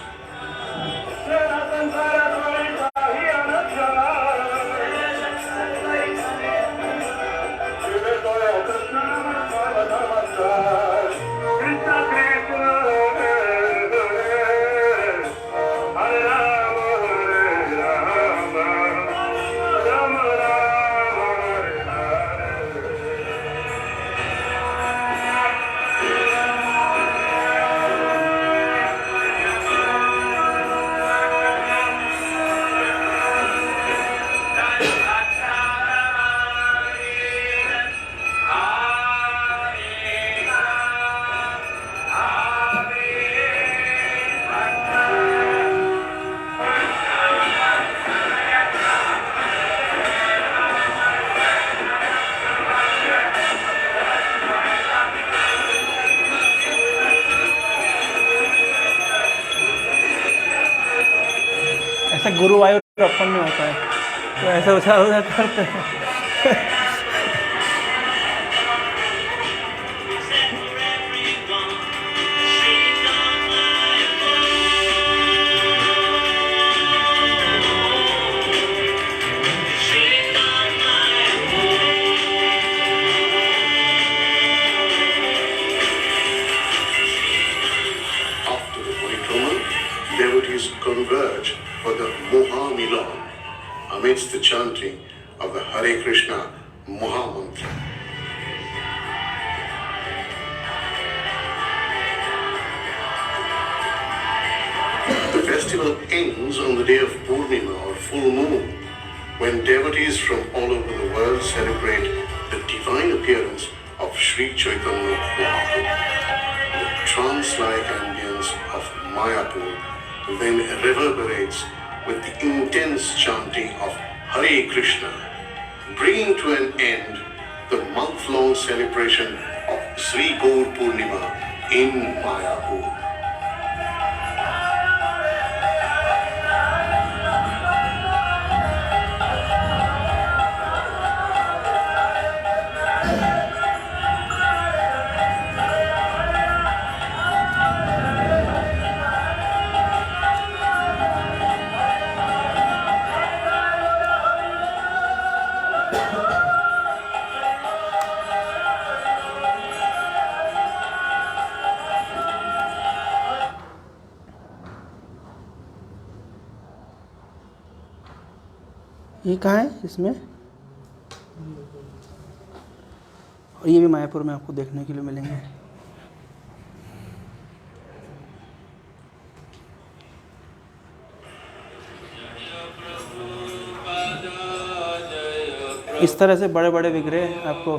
ऐसा गुरुवायूर अपन में होता है, तो ऐसा उछाल करते हैं। devotees converge for the Moha Milan amidst the chanting of the Hare Krishna Maha Mantra. The festival ends on the day of Purnima or full moon, when devotees from all over the world celebrate the divine appearance of Sri Chaitanya Mahaprabhu. The trance-like ambience of Mayapur then reverberates with the intense chanting of Hare Krishna, bringing to an end the month-long celebration of Sri Gaur Purnima in Mayapur. ये कहाँ है इसमें? और ये भी मायापुर में आपको देखने के लिए मिलेंगे। इस तरह से बड़े बड़े विग्रह आपको